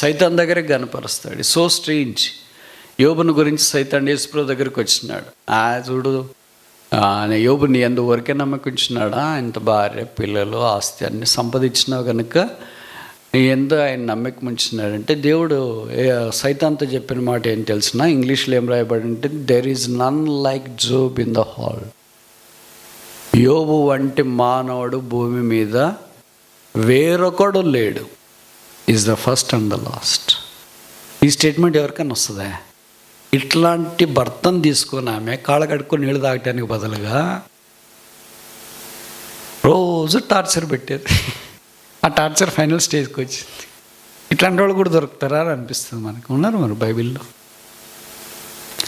సైతాన్ దగ్గరే గనపరుస్తాడు. So strange. యోబుని గురించి సైతాన్ యేసుప్రభు దగ్గరికి వచ్చినాడు. చూడు యోబు నీ యందు ఊరికే నమ్మకించినాడా, ఇంత భార్య పిల్లలు ఆస్తి అన్ని సంపాదించినావు కనుక నీ యందు ఆయన నమ్మకం ఉంచినాడంటే దేవుడు సైతాన్తో చెప్పిన మాట ఏం తెలిసిన, ఇంగ్లీష్లో ఏం రాయబడి అంటే, there is none like Job in the hall. యోబు వంటి మానవుడు భూమి మీద వేరొకడు లేడు. Is the first and the last. ఈ స్టేట్మెంట్ ఎవరికైనా వస్తుందా? ఇట్లాంటి భర్తను తీసుకొని ఆమె కాళ్ళ కడుక్కొని నీళ్ళు తాగటానికి బదులుగా రోజు టార్చర్ పెట్టేది. ఆ టార్చర్ ఫైనల్ స్టేజ్కి వచ్చింది. ఇట్లాంటి వాళ్ళు కూడా దొరుకుతారా అని అనిపిస్తుంది మనకు. ఉన్నారు మరి బైబిల్లో,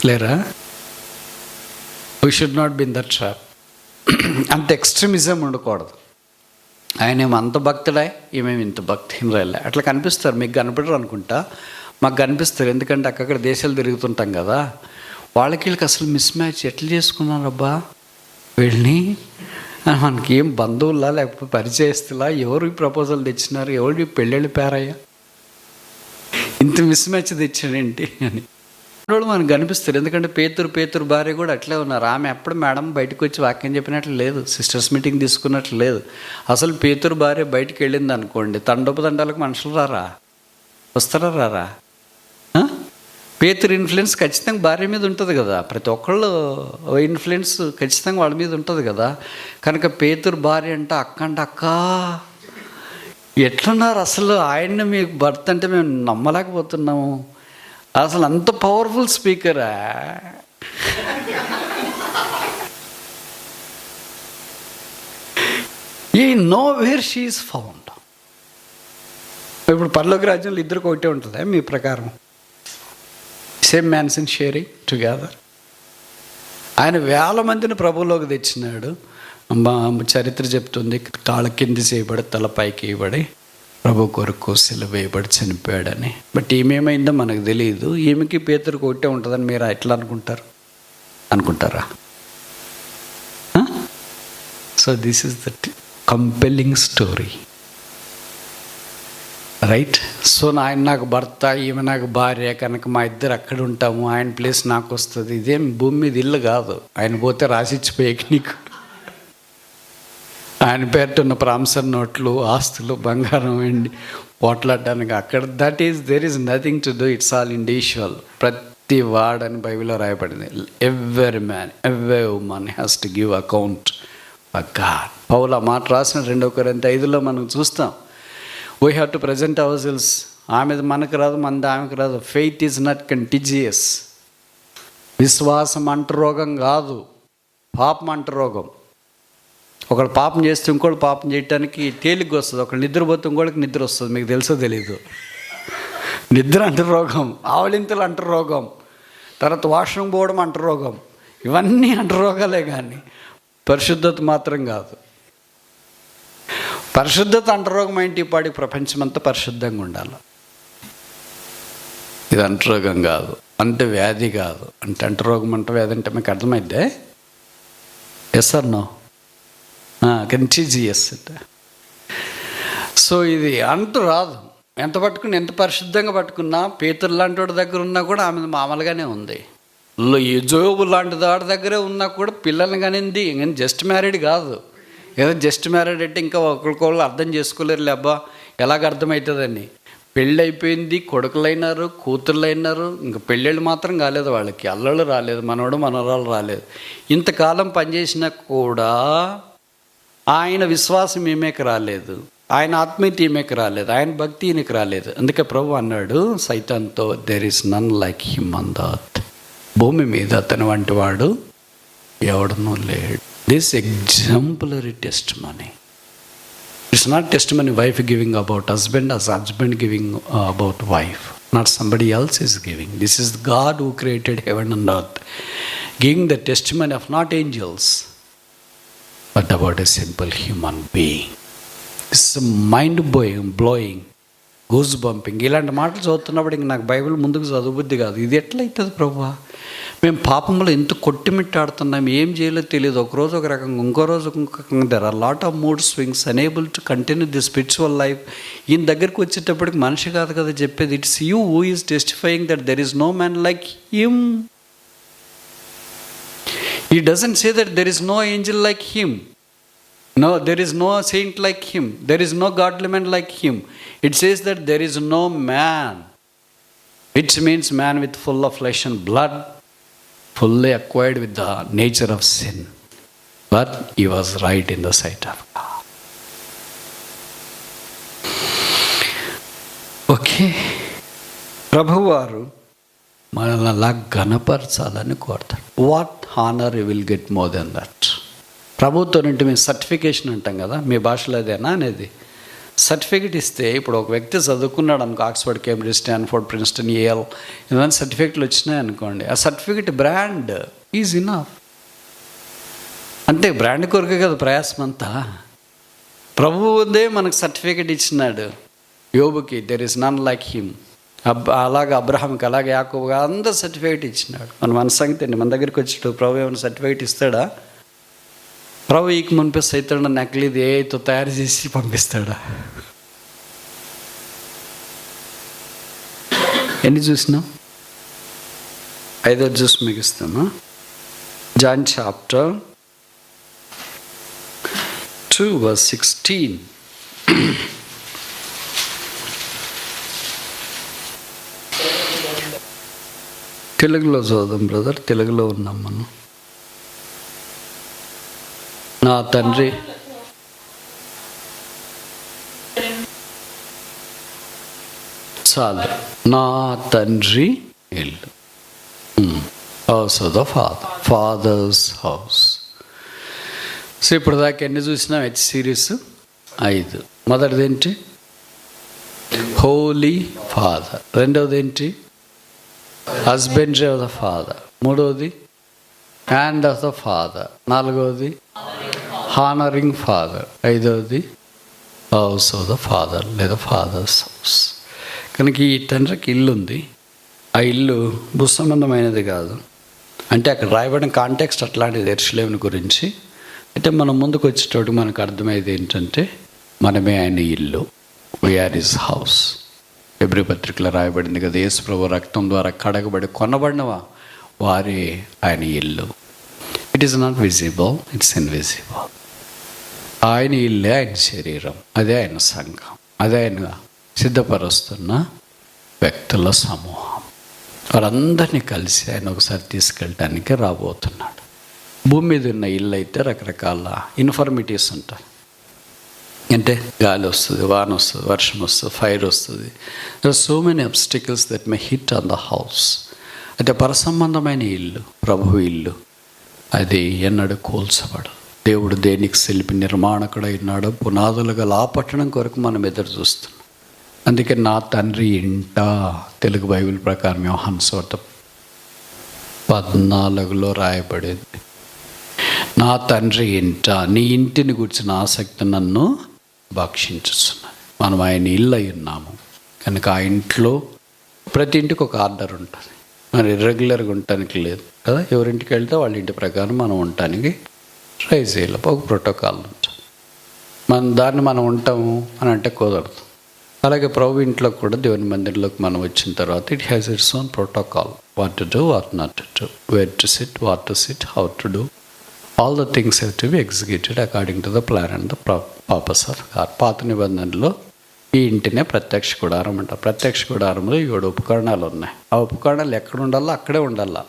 లేరా? We should not be in that trap. అంత ఎక్స్ట్రీమిజం ఉండకూడదు. ఆయన ఏమో అంత భక్తుడా, ఈమెమి ఇంత భక్తిహీనరాలే అట్లా కనిపిస్తారు. మీకు కనపడరు అనుకుంటా, మాకు కనిపిస్తారు. ఎందుకంటే అక్కడ దేశాలు తిరుగుతుంటాం కదా, వీళ్ళకి అసలు మిస్ మ్యాచ్ ఎట్లా చేసుకున్నారబ్బా వీళ్ళని. మనకి ఏం బంధువులా లేకపోతే పరిచయస్తులా, ఎవరు ఈ ప్రపోజల్ తెచ్చినారు, ఎవరు పెళ్ళిళ్ళు పేరయ్యా, ఇంత మిస్ మ్యాచ్ తెచ్చాడేంటి అని మనకు కనిపిస్తారు. ఎందుకంటే పేతురు భార్య కూడా అట్లే ఉన్నారు. ఆమె ఎప్పుడు మేడం బయటకు వచ్చి వాక్యం చెప్పినట్లు లేదు, సిస్టర్స్ మీటింగ్ తీసుకున్నట్లు లేదు. అసలు పేతురు భార్య బయటికి వెళ్ళింది అనుకోండి, తండోపతండాలకు మనుషులు రారా, వస్తారా రారా? పేతురు ఇన్ఫ్లుయెన్స్ ఖచ్చితంగా భార్య మీద ఉంటుంది కదా. ప్రతి ఒక్కళ్ళు ఇన్ఫ్లుయెన్స్ ఖచ్చితంగా వాళ్ళ మీద ఉంటుంది కదా. కనుక పేతురు భార్య అంటే అక్క ఎట్లున్నారు అసలు, ఆయన్ని మీకు భర్త అంటే మేము నమ్మలేకపోతున్నాము, అసలు అంత పవర్ఫుల్ స్పీకరా. ఈ no where she is found. ఇప్పుడు పరలోక రాజ్యంలో ఇద్దరికి ఒకటే ఉంటుందా మీ ప్రకారం? Same man's in sharing together. ఆయన 1000 మందిని ప్రభువులోకి తెచ్చినాడు. చరిత్ర చెప్తుంది, కాళ్ళ కింది చేయబడి తల పైకి వేయబడి ప్రభు కొరకు సిలువ వేయబడి చనిపోయాడని. బట్ ఈమెమైందో మనకు తెలియదు. ఈమెకి పేతురుకి ఒకటే ఉంటుందని మీరు ఎట్లా అనుకుంటారా? So this is the compelling story, right? So ఆయన నాకు భర్త, ఈమె నాకు భార్య కనుక మా ఇద్దరు అక్కడ ఉంటాము, ఆయన ప్లేస్ నాకు వస్తుంది. ఇదేం భూమి మీద ఇల్లు కాదు. ఆయన పోతే రాసిచ్చిపోయేకి నీకు ఆయన పేరుట ఉన్న ప్రాంసర్ నోట్లు, ఆస్తులు, బంగారం, వెండి పోట్లాడడానికి అక్కడ there is nothing to do. It's all individual. ప్రతి వాడని బైబిల్లో రాయబడింది. Every man, every woman has to give account for God. పౌలు ఆ మాట రాసిన 2 కొరింథీ 5లో మనం చూస్తాం. We have to present our selves. ఆమెది మనకు రాదు, మనది ఆమెకు రాదు. Faith is not contagious. విశ్వాసం అంటరోగం కాదు, పాపం అంటరోగం. ఒకళ్ళు పాపం చేస్తే ఇంకోటి పాపం చేయడానికి తేలిగ్గా వస్తుంది. ఒకళ్ళు నిద్రపోతే ఇంకోటికి నిద్ర వస్తుంది. మీకు తెలుసో తెలీదు. నిద్ర అంటరోగం, ఆవలింతలు అంటరోగం, తర్వాత వాష్రూమ్ పోవడం అంటరోగం. ఇవన్నీ అంటరోగాలే కానీ పరిశుద్ధత మాత్రం కాదు. పరిశుద్ధత అంటరోగం ఏంటి? పాడికి ప్రపంచమంతా పరిశుద్ధంగా ఉండాలి. ఇది అంటరోగం కాదు, అంటే వ్యాధి కాదు. అంటే అంటరోగం అంటే వ్యాధి అంటే మీకు అర్థమైద్దే? Yes or no? Contagious. So ఇది అంటూ రాదు. ఎంత పట్టుకుని ఎంత పరిశుద్ధంగా పట్టుకున్నా, పేతురు లాంటి వాడి దగ్గర ఉన్నా కూడా ఆమె మామూలుగానే ఉంది. జోబు లాంటి వాడి దగ్గరే ఉన్నా కూడా పిల్లల్ని కానింది. ఇంకా జస్ట్ మ్యారీడ్ కాదు. ఏదో జస్ట్ మ్యారీడ్ అంటే ఇంకా ఒకరికొకళ్ళు అర్థం చేసుకోలేరు. అబ్బా ఎలాగ అర్థమవుతుందని. పెళ్ళి అయిపోయింది, కొడుకులైనారు, కూతుర్లైనారు. ఇంకా పెళ్ళిళ్ళు మాత్రం కాలేదు వాళ్ళకి, అల్లళ్ళు రాలేదు, మనవడు మనవరాలు రాలేదు. ఇంతకాలం పనిచేసినా కూడా ఆయన విశ్వాసం ఈమెకి రాలేదు, ఆయన ఆత్మీయత ఈమెకి రాలేదు, ఆయన భక్తి ఈయనకి రాలేదు. అందుకే ప్రభు అన్నాడు సైతాన్తో, there is none like him on the earth. భూమి మీద అతని వంటి వాడు ఎవడనూ లేడు. This exemplary testimony. It's not testimony wife giving about husband, as husband giving about wife. Not somebody else is giving. This is God who created heaven and earth, giving the testimony of not angels, but about a simple human being. It's mind blowing, goose bumping. ఇలాంటి మాటలు చదువుతున్నప్పుడు ఇంక నాకు Bible ముందుకు చదువుబుద్ధి కాదు. ఇది ఎట్లయితుంది ప్రభువా? మేము పాపంలో ఎంత కొట్టిమిట్టాడుతున్నాం, ఏం చేయాలో తెలియదు. ఒకరోజు ఒక రకంగా, ఇంకో రోజు ఇంకో రకంగా. There are lot of mood swings, unable to continue the spiritual life. ఈయన దగ్గరికి వచ్చేటప్పటికి మనిషి కాదు కదా చెప్పేది. It's you who is testifying that there is no man like him. He doesn't say that there is no angel like him. No, there is no saint like him. There is no godly man like him. It says that there is no man. It means man with full of flesh and blood, fully acquired with the nature of sin. But he was right in the sight of God. Okay. ప్రభువారు మనల్ని అలా ఘనపరచాలని కోరుతాడు. What honour you will get more then that. ప్రభుత్వం నుండి మేము certification అంటాం కదా, మీ భాషలో అదేనా అనేది. సర్టిఫికేట్ ఇస్తే ఇప్పుడు ఒక వ్యక్తి చదువుకున్నాడు అనుకో, Oxford, Cambridge, Stanford, Princeton, Yale, ఇవన్నీ సర్టిఫికేట్లు వచ్చినాయి అనుకోండి, ఆ సర్టిఫికేట్ బ్రాండ్ ఈజ్ ఇనఫ్. అంటే బ్రాండ్ కొరకే కదా ప్రయాసం అంతా. ప్రభువుదే మనకు సర్టిఫికేట్ ఇచ్చినాడు. యోబుకి there is none like him, అలాగే అబ్రహాంకి, అలాగే యాకోబుగా అందరూ సర్టిఫికేట్ ఇచ్చినాడు. మన సంగతి అండి, మన దగ్గరికి వచ్చేటప్పుడు ప్రభు ఏమైనా సర్టిఫికేట్ ఇస్తాడా? ప్రభు ఈకి మునిపే సైతం నకిలీది ఏతో తయారు చేసి పంపిస్తాడా? ఎన్ని చూసినాం? 5వ చూసి ముగిస్తామా? John chapter 2 verse 16. తెలుగులో చదువుదాం బ్రదర్, తెలుగులో ఉన్నాం మనం. నా తండ్రి చాలు, నా తండ్రి ఇల్లు, house of the father, father's house. So ఇప్పుడు దాకా ఎన్ని చూసినాం? H series 5. మొదటిది ఏంటి? Holy father. రెండవది ఏంటి? Husbandry of the father. మూడవది హ్యాండ్ ఆఫ్ ద ఫాదర్. నాలుగవది హానరింగ్ ఫాదర్. ఐదవది హౌస్ ఆఫ్ ద ఫాదర్ లేదా ఫాదర్స్ హౌస్. కనుక ఈ తండ్రికి ఇల్లు ఉంది. ఆ ఇల్లు భూసంబంధమైనది కాదు. అంటే అక్కడ రాయబడిన కాంటెక్స్ట్ అట్లాంటిది, యెరూషలేము గురించి. అయితే మనం ముందుకు వచ్చేటప్పుడు మనకు అర్థమయ్యేది ఏంటంటే, మనమే ఆయన ఇల్లు, వీఆర్ హిస్ హౌస్. హెబ్రీ పత్రికలో రాయబడింది కదా, యేసు ప్రభు రక్తం ద్వారా కడగబడి కొనబడినవా వారే ఆయన ఇల్లు. It is not visible, it's invisible. ఆయన ఇల్లే ఆయన శరీరం, అదే ఆయన సంఘం, అదే ఆయన సిద్ధపరుస్తున్న వ్యక్తుల సమూహం. వారందరినీ కలిసి ఆయన ఒకసారి తీసుకెళ్ళటానికి రాబోతున్నాడు. భూమి మీద ఉన్న ఇల్లు అయితే రకరకాల ఇన్ఫర్మిటీస్ ఉంటాయి. అంటే గాలి వస్తుంది, వాన వస్తుంది, వర్షం వస్తుంది, ఫైర్ వస్తుంది. There are so many obstacles that may hit on the house. అయితే పరసంబంధమైన ఇల్లు, ప్రభు ఇల్లు, అది ఎన్నడూ కూల్చబడు. దేవుడు దేనికి శిల్పి నిర్మాణకుడై ఉన్నాడో పునాదులుగా ఆ పట్టణం కొరకు మనం ఎదురు చూస్తున్నాం. అందుకే నా తండ్రి ఇంట, తెలుగు బైబిల్ ప్రకారం యోహాను సువార్త 14లో రాయబడింది, నా తండ్రి ఇంట, నీ ఇంటిని గురించిన ఆసక్తి నన్ను భక్షించుతున్నది. మనం ఆయన ఇల్లు అయి ఉన్నాము కనుక ఆ ఇంట్లో ప్రతి ఇంటికి ఒక ఆర్డర్ ఉంటుంది. మరి రెగ్యులర్గా ఉండటానికి లేదు కదా. ఎవరింటికి వెళ్తే వాళ్ళ ఇంటి ప్రకారం మనం ఉండటానికి ట్రై చేయాలి. ఒక ప్రోటోకాల్ ఉంటుంది. దాన్ని మనం ఉంటాము అని అంటే కుదరదు. అలాగే ప్రభు ఇంట్లో కూడా, దేవుని మందిరంలోకి మనం వచ్చిన తర్వాత it has its own protocol. What to do, what not to do, where to sit, what to sit, how to do. All the things have to be executed according to the plan and the purpose of God. పాత నిబంధనలో ఈ ఇంటినే ప్రత్యక్ష గుడారం అంటారు. ప్రత్యక్ష గుడారంలో 7 ఉపకరణాలు ఉన్నాయి. ఆ ఉపకరణాలు ఎక్కడ ఉండాలో అక్కడే ఉండాలా.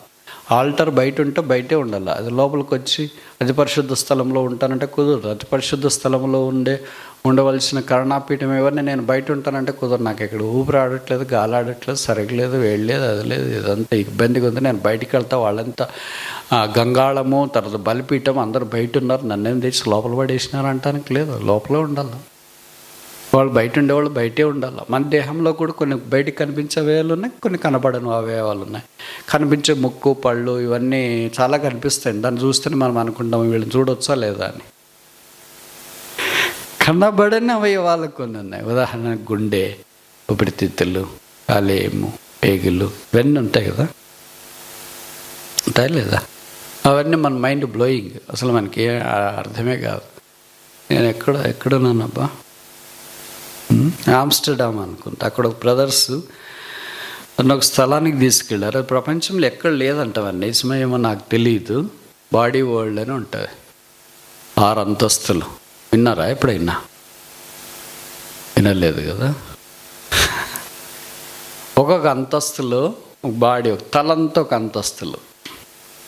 ఆల్టర్ బయట ఉంటే బయటే ఉండాలి. అది లోపలికి వచ్చి అతి పరిశుద్ధ స్థలంలో ఉంటానంటే కుదరదు. అతి పరిశుద్ధ స్థలంలో ఉండవలసిన కరుణాపీఠం ఎవరిని నేను బయట ఉంటానంటే కుదరదు. నాకు ఇక్కడ ఊపిరి ఆడట్లేదు, గాలి ఆడట్లేదు, సరిగలేదు, వేయలేదు, అది లేదు, ఇదంతా ఇబ్బందిగా ఉంది, నేను బయటికి వెళ్తా, వాళ్ళంతా గంగాళము, తర్వాత బలిపీఠం అందరూ బయట ఉన్నారు, నన్నేం తెచ్చి లోపల పడేసినారు అంటానికి లేదు. లోపలే ఉండాలి. వాళ్ళు బయట ఉండేవాళ్ళు బయటే ఉండాలి. మన దేహంలో కూడా కొన్ని బయటికి కనిపించే అవయవాలు ఉన్నాయి, కొన్ని కనబడని అవయవాలు ఉన్నాయి. కనిపించే ముక్కు, పళ్ళు ఇవన్నీ చాలా కనిపిస్తాయి. దాన్ని చూస్తేనే మనం అనుకుంటాం వీళ్ళని చూడొచ్చా లేదా అని. కనబడని అవయవాలు కొన్ని ఉన్నాయి. ఉదాహరణకు గుండె, ఊపిరితిత్తులు, కాలేయము, పేగులు ఇవన్నీ ఉంటాయి కదా. ఉంటాయా లేదా? అవన్నీ మన మైండ్ బ్లోయింగ్, అసలు మనకి అర్థమే కాదు. నేను ఎక్కడున్నానబ్బా, ఆమ్స్టర్డామ్ అనుకుంటా. అక్కడ ఒక బ్రదర్స్ నన్ను ఒక స్థలానికి తీసుకెళ్ళారు. అది ప్రపంచంలో ఎక్కడ లేదంటవన్నీ, నిజమేమో నాకు తెలియదు. బాడీ వరల్డ్ అని ఉంటుంది, 6 అంతస్తులు. విన్నారా ఎప్పుడైనా? వినలేదు కదా. ఒక్కొక్క అంతస్తులో ఒక బాడీ, ఒక తలంతా ఒక అంతస్తులు,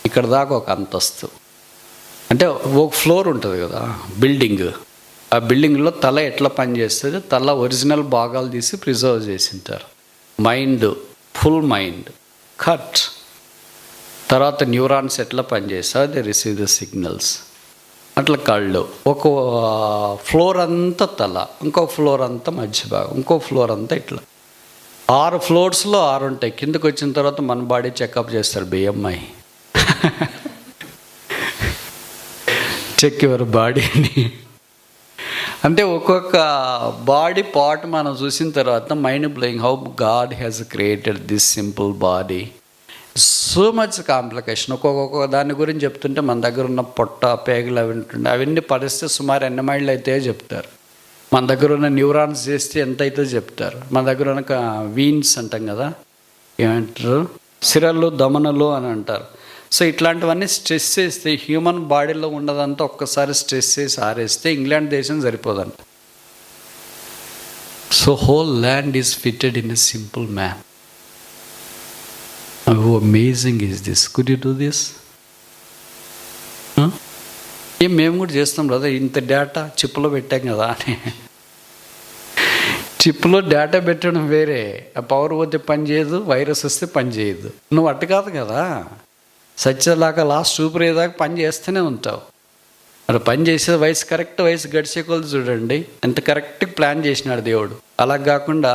ఇక్కడ దాకా ఒక అంతస్తు. అంటే ఒక ఫ్లోర్ ఉంటుంది కదా బిల్డింగ్. ఆ బిల్డింగ్లో తల ఎట్లా పనిచేస్తుంది, తల ఒరిజినల్ భాగాలు తీసి ప్రిజర్వ్ చేసి ఉంటారు. Mind, full mind cut. తర్వాత న్యూరాన్స్ ఎట్లా పనిచేస్తాయి, దే రిసీవ్ ద సిగ్నల్స్. అట్లా కళ్ళు. ఒక ఫ్లోర్ అంతా తల, ఇంకో ఫ్లోర్ అంతా మధ్య భాగం, ఇంకో ఫ్లోర్ అంతా ఇట్లా 6 ఫ్లోర్స్లో 6 ఉంటాయి. కిందకు వచ్చిన తర్వాత మన బాడీ చెకప్ చేస్తారు బిఎంఐ. చెక్ యువర్ బాడీని. అంటే ఒక్కొక్క బాడీ పార్ట్ మనం చూసిన తర్వాత mind blowing how God has created this simple body. So much complication. ఒక్కొక్క దాని గురించి చెప్తుంటే మన దగ్గర ఉన్న పొట్ట, పేగులు అవి ఉంటుండే, అవన్నీ పరిస్థితి సుమారు ఎన్ని మైళ్ళు అయితే చెప్తారు. మన దగ్గర ఉన్న న్యూరాన్స్ చేస్తే ఎంత అయితే చెప్తారు. మన దగ్గర ఉన్న వీన్స్ అంటాం కదా, ఏమంటారు, సిరలు, దమనలు అని అంటారు. సో ఇట్లాంటివన్నీ స్ట్రెస్ చేస్తే హ్యూమన్ బాడీలో ఉండదంతా ఒక్కసారి స్ట్రెస్ చేసి ఆరేస్తే ఇంగ్లాండ్ దేశం సరిపోదంట. So whole land is fitted in a simple man. How amazing is this? Could you do this? మేము కూడా చేస్తాం కదా, ఇంత డేటా చిప్పులో పెట్టాం కదా అని. చిప్పులో డేటా పెట్టడం వేరే, ఆ పవర్ పోతే పని చేయదు, వైరస్ వస్తే పని చేయదు. నువ్వు అట్టు కాదు కదా, సత్యలాగా లాస్ట్ సూపర్ అయ్యేదాకా పని చేస్తూనే ఉంటావు. మరి పని చేసే వయసు కరెక్ట్ వయసు గడిచే కొలది చూడండి ఎంత కరెక్ట్గా ప్లాన్ చేసినాడు దేవుడు. అలా కాకుండా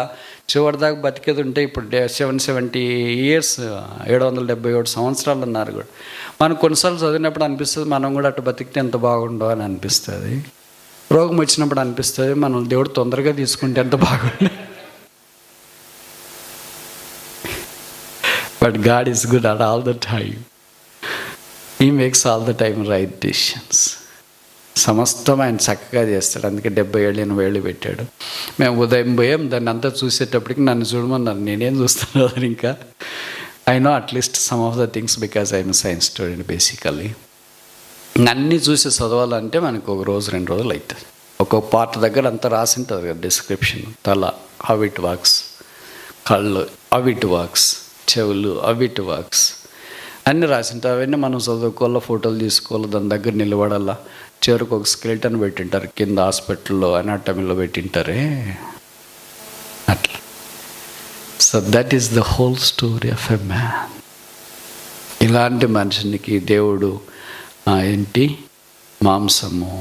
చివరిదాకా బతికేది ఉంటే ఇప్పుడు 770 years 777 సంవత్సరాలు అన్నారు కూడా. మనం కొన్నిసార్లు చదివినప్పుడు అనిపిస్తుంది మనం కూడా అటు బతికితే ఎంత బాగుండో అని అనిపిస్తుంది. రోగం వచ్చినప్పుడు అనిపిస్తుంది మనం దేవుడు తొందరగా తీసుకుంటే ఎంత బాగుండు. But God is good at all the time. He makes all the time right decisions. సమస్తం ఆయన చక్కగా చేస్తాడు. అందుకే 70 ఏళ్ళు 80 ఏళ్ళు పెట్టాడు. మేము ఉదయం పోయాం, దాన్ని అంతా చూసేటప్పటికి నన్ను చూడమన్నారు. నేనేం చూస్తాను అది ఇంకా. I know at least some of the things because I'm science student basically. అన్నీ చూసి చదవాలంటే మనకు ఒక రోజు 2 రోజులు అవుతుంది. ఒక్కొక్క పార్ట్ దగ్గర అంతా రాసి ఉంటుంది కదా డిస్క్రిప్షన్. తల హౌ ఇట్ వర్క్స్, కళ్ళు హౌ ఇట్ వర్క్స్, చెవులు హౌ ఇట్ వర్క్స్ అన్నీ రాసింటారు. అవన్నీ మనం చదువుకోవాలా, ఫోటోలు తీసుకోవాలి, దాని దగ్గర నిలబడాలా. చివరికి ఒక స్కెల్టన్ పెట్టింటారు కింద హాస్పిటల్లో, అనాటమీలో పెట్టింటారే అట్లా. So that is the whole story of a man. ఇలాంటి మనిషినికి దేవుడు ఏంటి మాంసము,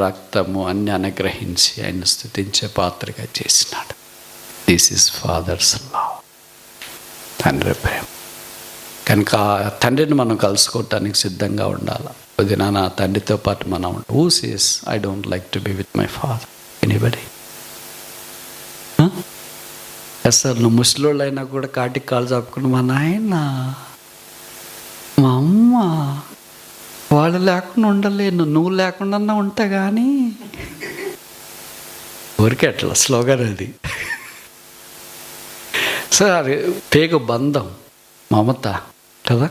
రక్తము అన్నీ అనుగ్రహించి ఆయన స్తుతించే పాత్రగా చేసినాడు. దిస్ ఈజ్ ఫాదర్స్ లవ్, తండ్రి ప్రేమ. కనుక ఆ తండ్రిని మనం కలుసుకోవటానికి సిద్ధంగా ఉండాలి. వదిన నా తండ్రితో పాటు మనం who says I don't like to be with my father? Anybody? అసలు నువ్వు ముసలోళ్ళు అయినా కూడా కాటికి కాలు చాపుకుని మా నాయన మా అమ్మ వాళ్ళు లేకుండా ఉండలేను, నువ్వు లేకుండా ఉంటా కానీ ఊరికే అట్లా స్లోగన్ అది. సరే పేగ బంధం, మమత కదా,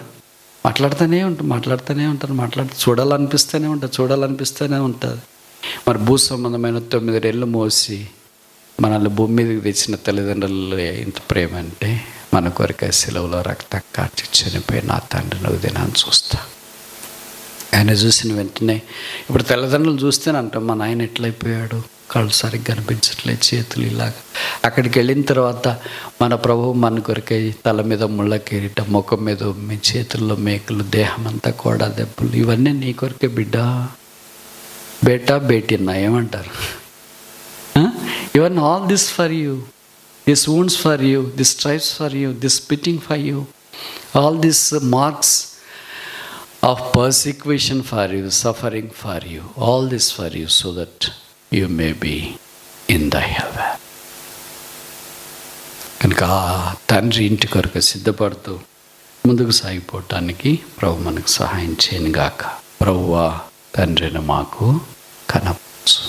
మాట్లాడుతూనే చూడాలనిపిస్తూనే ఉంటుంది. మరి భూ సంబంధమైన 9 ఏళ్ళు మోసి మనల్ని భూమి మీదకి తెచ్చిన తల్లిదండ్రులు ఇంత ప్రేమ అంటే మన కొరకే సెలవులో రక్తం కార్చి చనిపోయి నా తండ్రిని ఉదయాన్ని చూస్తా. ఆయన చూసిన వెంటనే ఇప్పుడు తల్లిదండ్రులు చూస్తేనే అంటాం మా నాయన ఎట్లయిపోయాడు, కళ్ళు సరిగ్గా కనిపించట్లేదు, చేతులు ఇలాగా. అక్కడికి వెళ్ళిన తర్వాత మన ప్రభువు మన కొరకై తల మీద ముళ్ళ కిరీటం, ముఖం మీద మీ చేతుల్లో మేకులు, దేహం అంతా కూడా దెబ్బలు, ఇవన్నీ నీ కొరకే బిడ్డ, బేటా బేటీ అన్నా ఏమంటారు. ఇవన్నీ all this for you, this wounds for you, this stripes for you, this spitting for you, all this marks of persecution for you, suffering for you, all this for you, so that you may be in the heaven. కనుక తండ్రి ఇంటి కొరకు సిద్ధపడుతూ ముందుకు సాగిపోవటానికి ప్రభు మనకు సహాయం చేయను గాక. ప్రభువా తండ్రిని మాకు కనపరచు.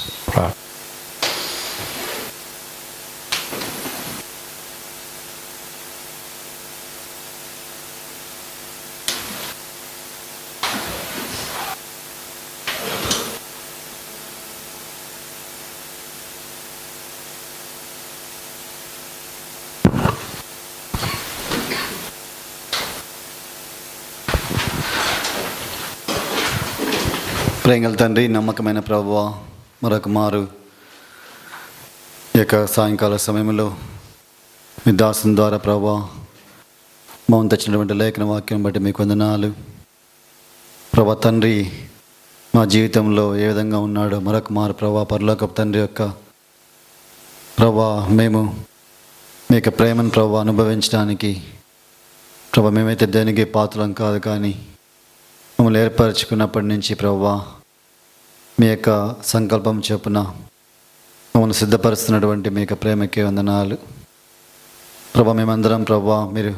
ప్రేంగల తండ్రి, నమ్మకమైన ప్రభువా, మరొక మారు ఈ యొక్క సాయంకాల సమయంలో మీ దాసుని ద్వారా ప్రభువా మౌన్ తెచ్చినటువంటి లేఖన వాక్యం బట్టి మీకు వందనాలు. ప్రభా తండ్రి మా జీవితంలో ఏ విధంగా ఉన్నాడో మరొక మారు ప్రభా పరలోకపు తండ్రి యొక్క ప్రభా మేము మీ యొక్క ప్రేమను ప్రభా అనుభవించడానికి ప్రభా మేమైతే దేనికి పాత్రలం కాదు, కానీ మమ్మల్ని ఏర్పరచుకున్నప్పటి నుంచి ప్రభువా మీ యొక్క సంకల్పం చొప్పున మమ్మల్ని సిద్ధపరుస్తున్నటువంటి మీ యొక్క ప్రేమకే వందనాలు. ప్రభా మేమందరం ప్రభా మీరు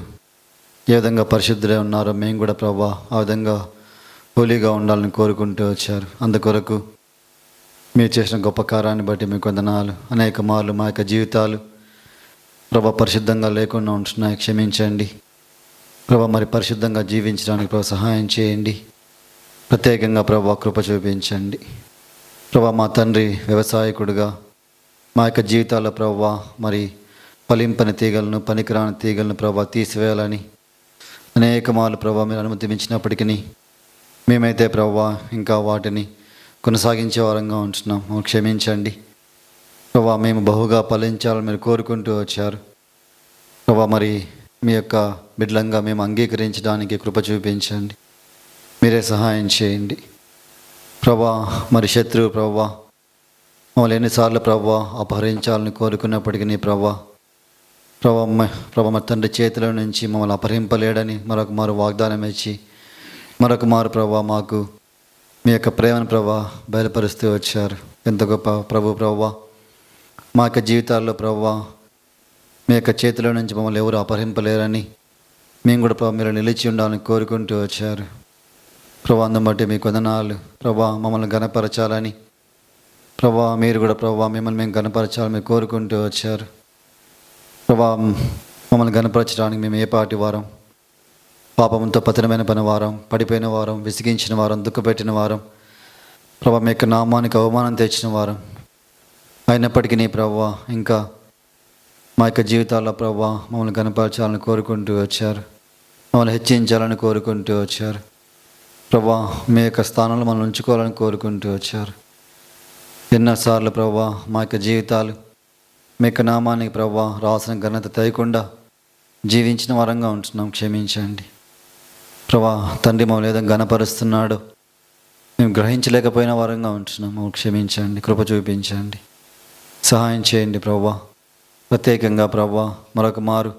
ఏ విధంగా పరిశుద్ధులై ఉన్నారో మేము కూడా ప్రభా ఆ విధంగా హోలీగా ఉండాలని కోరుకుంటూ వచ్చారు. అందుకొరకు మీరు చేసిన గొప్ప కార్యాన్ని బట్టి మీకు వందనాలు. అనేక మార్లు మా యొక్క జీవితాలు ప్రభా పరిశుద్ధంగా లేకుండా ఉంటున్నాయి, క్షమించండి ప్రభా. మరి పరిశుద్ధంగా జీవించడానికి ప్రభా సహాయం చేయండి. ప్రత్యేకంగా ప్రభా కృప చూపించండి ప్రభా. మా తండ్రి వ్యవసాయకుడిగా మా యొక్క జీవితాల్లో ప్రభా మరి ఫలింపని తీగలను, పనికిరాని తీగలను ప్రభా తీసివేయాలని అనేక మార్లు ప్రభా మీరు అనుమతించినప్పటికీ మేమైతే ప్రభా ఇంకా వాటిని కొనసాగించే వారంగా ఉంటున్నాం. క్షమించండి ప్రభా. మేము బహుగా ఫలించాలని మీరు కోరుకుంటూ వచ్చారు ప్రభా. మరి మీ యొక్క బిడ్డలంగా మేము అంగీకరించడానికి కృప చూపించండి. మీరే సహాయం చేయండి ప్రభా. మరి శత్రువు ప్రభా మమ్మల్ని ఎన్నిసార్లు ప్రభా అపహరించాలని కోరుకున్నప్పటికీ ప్రభా మా తండ్రి చేతిలో నుంచి మమ్మల్ని అపహరింపలేడని మరొక మారు వాగ్దానం ఇచ్చి మరొక మారు ప్రభా మాకు మీ యొక్క ప్రేమను ప్రభా బయలుపరుస్తూ వచ్చారు. ఎంత గొప్ప ప్రభా. మా యొక్క జీవితాల్లో ప్రభా మీ యొక్క చేతిలో నుంచి మమ్మల్ని ఎవరు అపహరింపలేరని మేము కూడా ప్రభా మీరు నిలిచి ఉండాలని కోరుకుంటూ వచ్చారు ప్రభా. అందుని బట్టి మీకు వందనాలు ప్రభా. మమ్మల్ని ఘనపరచాలని ప్రభా మీరు కూడా ప్రభా మిమ్మల్ని మేము ఘనపరచాలని మీరు కోరుకుంటూ వచ్చారు ప్రభా. మమ్మల్ని ఘనపరచడానికి మేము ఏ పాటి వారం, పాపంతో పతనమైన పని వారం, పడిపోయిన వారం, విసిగించిన వారం, దుఃఖపెట్టిన వారం ప్రభా. మీ యొక్క నామానికి అవమానం తెచ్చిన వారం అయినప్పటికీ ప్రభా ఇంకా మా యొక్క జీవితాల్లో ప్రభా మమ్మల్ని ఘనపరచాలని కోరుకుంటూ వచ్చారు. మమ్మల్ని హెచ్చించాలని కోరుకుంటూ వచ్చారు ప్రభా. మీ యొక్క స్థానంలో మనం ఉంచుకోవాలని కోరుకుంటూ వచ్చారు. ఎన్నోసార్లు ప్రభా మా యొక్క జీవితాలు మీ యొక్క నామానికి ప్రభా రాసిన ఘనత తేయకుండా జీవించిన వారంగా ఉంటున్నాం. క్షమించండి ప్రభా. తండ్రి మమ్మల్ని ఏదో ఘనపరుస్తున్నాడో మేము గ్రహించలేకపోయిన వారంగా ఉంటున్నాము. క్షమించండి, కృప చూపించండి, సహాయం చేయండి ప్రభా. ప్రత్యేకంగా ప్రభా మరొక మారు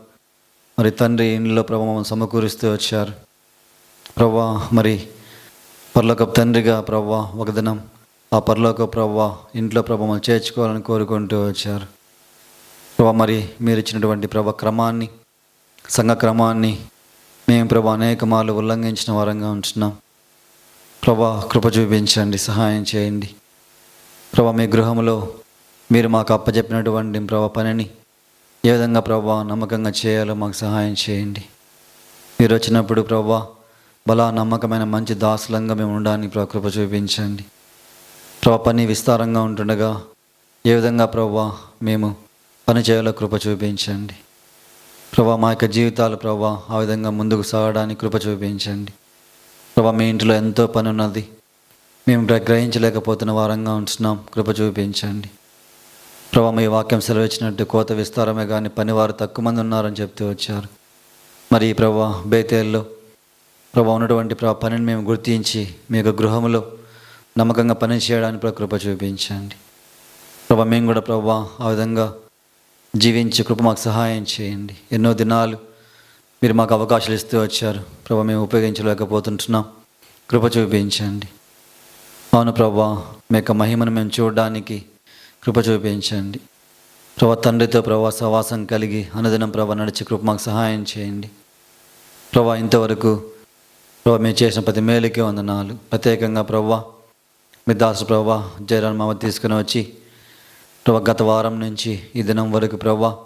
మరి తండ్రి ఇంట్లో ప్రభా మమ్మల్ని సమకూరుస్తూ వచ్చారు ప్రభా. మరి పరలోకపు తండ్రిగా ప్రభా ఒక దినం ఆ పరలోక ప్రభా ఇంట్లో ప్రభా మమ్మల్ని చేర్చుకోవాలని కోరుకుంటూ వచ్చారు ప్రభా. మరి మీరు ఇచ్చినటువంటి ప్రభా క్రమాన్ని, సంఘ క్రమాన్ని మేము ప్రభా అనేక మార్లు ఉల్లంఘించిన వారంగా ఉంటున్నాం ప్రభా. కృప చూపించండి, సహాయం చేయండి ప్రభా. మీ గృహంలో మీరు మాకు అప్పచెప్పినటువంటి ప్రభా పనిని ఏ విధంగా ప్రభా నమ్మకంగా చేయాలో మాకు సహాయం చేయండి. మీరు వచ్చినప్పుడు ప్రభా బలా నమ్మకమైన మంచి దాసులంగా మేము ఉండడానికి ప్రభా కృప చూపించండి ప్రభా. పని విస్తారంగా ఉంటుండగా ఏ విధంగా ప్రభా మేము పని చేయాలో కృప చూపించండి ప్రభా. మా యొక్క జీవితాలు ప్రభా ఆ విధంగా ముందుకు సాగడానికి కృప చూపించండి ప్రభా. మీ ఇంట్లో ఎంతో పని ఉన్నది, మేము గ్రహించలేకపోతున్న వారంగా ఉంటున్నాం. కృప చూపించండి ప్రభా. మీ వాక్యం సెలవిచ్చినట్టు కోత విస్తారమే కానీ పనివారు తక్కువ మంది ఉన్నారని చెప్తూ వచ్చారు. మరి ప్రభా బేతేల్లో ప్రభా ఉన్నటువంటి పనిని మేము గుర్తించి మీ యొక్క గృహంలో నమ్మకంగా పని చేయడానికి కృప చూపించండి ప్రభా. మేము కూడా ప్రభా ఆ విధంగా జీవించి కృప మాకు సహాయం చేయండి. ఎన్నో దినాలు మీరు మాకు అవకాశాలు ఇస్తూ వచ్చారు ప్రభా, మేము ఉపయోగించలేకపోతుంటున్నాం. కృప చూపించండి. అవును ప్రభా, మీ యొక్క మహిమను మేము చూడడానికి కృప చూపించండి ప్రభా. తండ్రితో ప్రభా సహవాసం కలిగి అనుదినం ప్రభా నడిచి కృప మాకు సహాయం చేయండి ప్రభా ఇంతవరకు ప్రభా మీరు చేసిన ప్రతి మేలుకే వందనాలు. ప్రత్యేకంగా ప్రభా మీ దాసు ప్రభా జయరాన్ మామ తీసుకుని వచ్చి ప్రభా గత వారం నుంచి ఈ దినం వరకు ప్రభా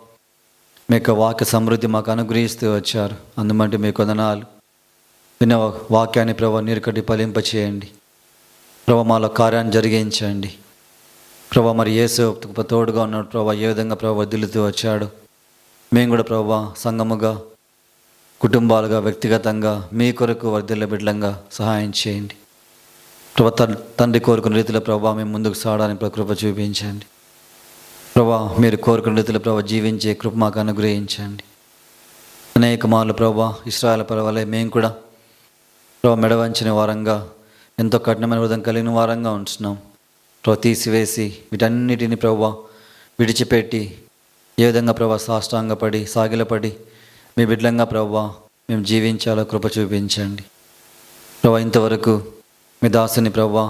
మీ యొక్క వాక్య సమృద్ధి మాకు అనుగ్రహిస్తూ వచ్చారు. అందుమంటే మీకు వందనాలు. విన్న వాక్యాన్ని ప్రభా నీరు కట్టి ఫలింప చేయండి. ప్రభా మాలో కార్యాన్ని జరిగించండి. ప్రభా మరి యేసు తోడుగా ఉన్నాడు ప్రభా ఏ విధంగా ప్రభా వర్ధిల్లుతూ వచ్చాడు. మేము కూడా ప్రభా సంఘముగా కుటుంబాలుగా వ్యక్తిగతంగా మీ కొరకు వర్ధిల్ల బిడ్డలంగా సహాయం చేయండి. ప్రభా తండ్రి కోరుకున్న రీతిలో ప్రభా మేము ముందుకు సాగడానికి కృప చూపించండి. ప్రభా మీరు కోరుకున్న రీతిలో ప్రభా జీవించే కృప మాకు అనుగ్రహించండి. అనేక మార్లు ప్రభా ఇశ్రాయేలు పర్వాలే మేము కూడా ప్రభా మెడవంచిన వారంగా ఎంతో కఠినమైన హృదయం కలిగిన వారంగా ఉంటున్నాం. ప్రభా తీసివేసి వీటన్నిటిని ప్రభా విడిచిపెట్టి ఏ విధంగా ప్రభా సాష్టాంగపడి సాగిలపడి మీ బిడ్డలంగా ప్రభా మేము జీవించాలో కృప చూపించండి. ప్రభా ఇంతవరకు మీ దాసుని ప్రభా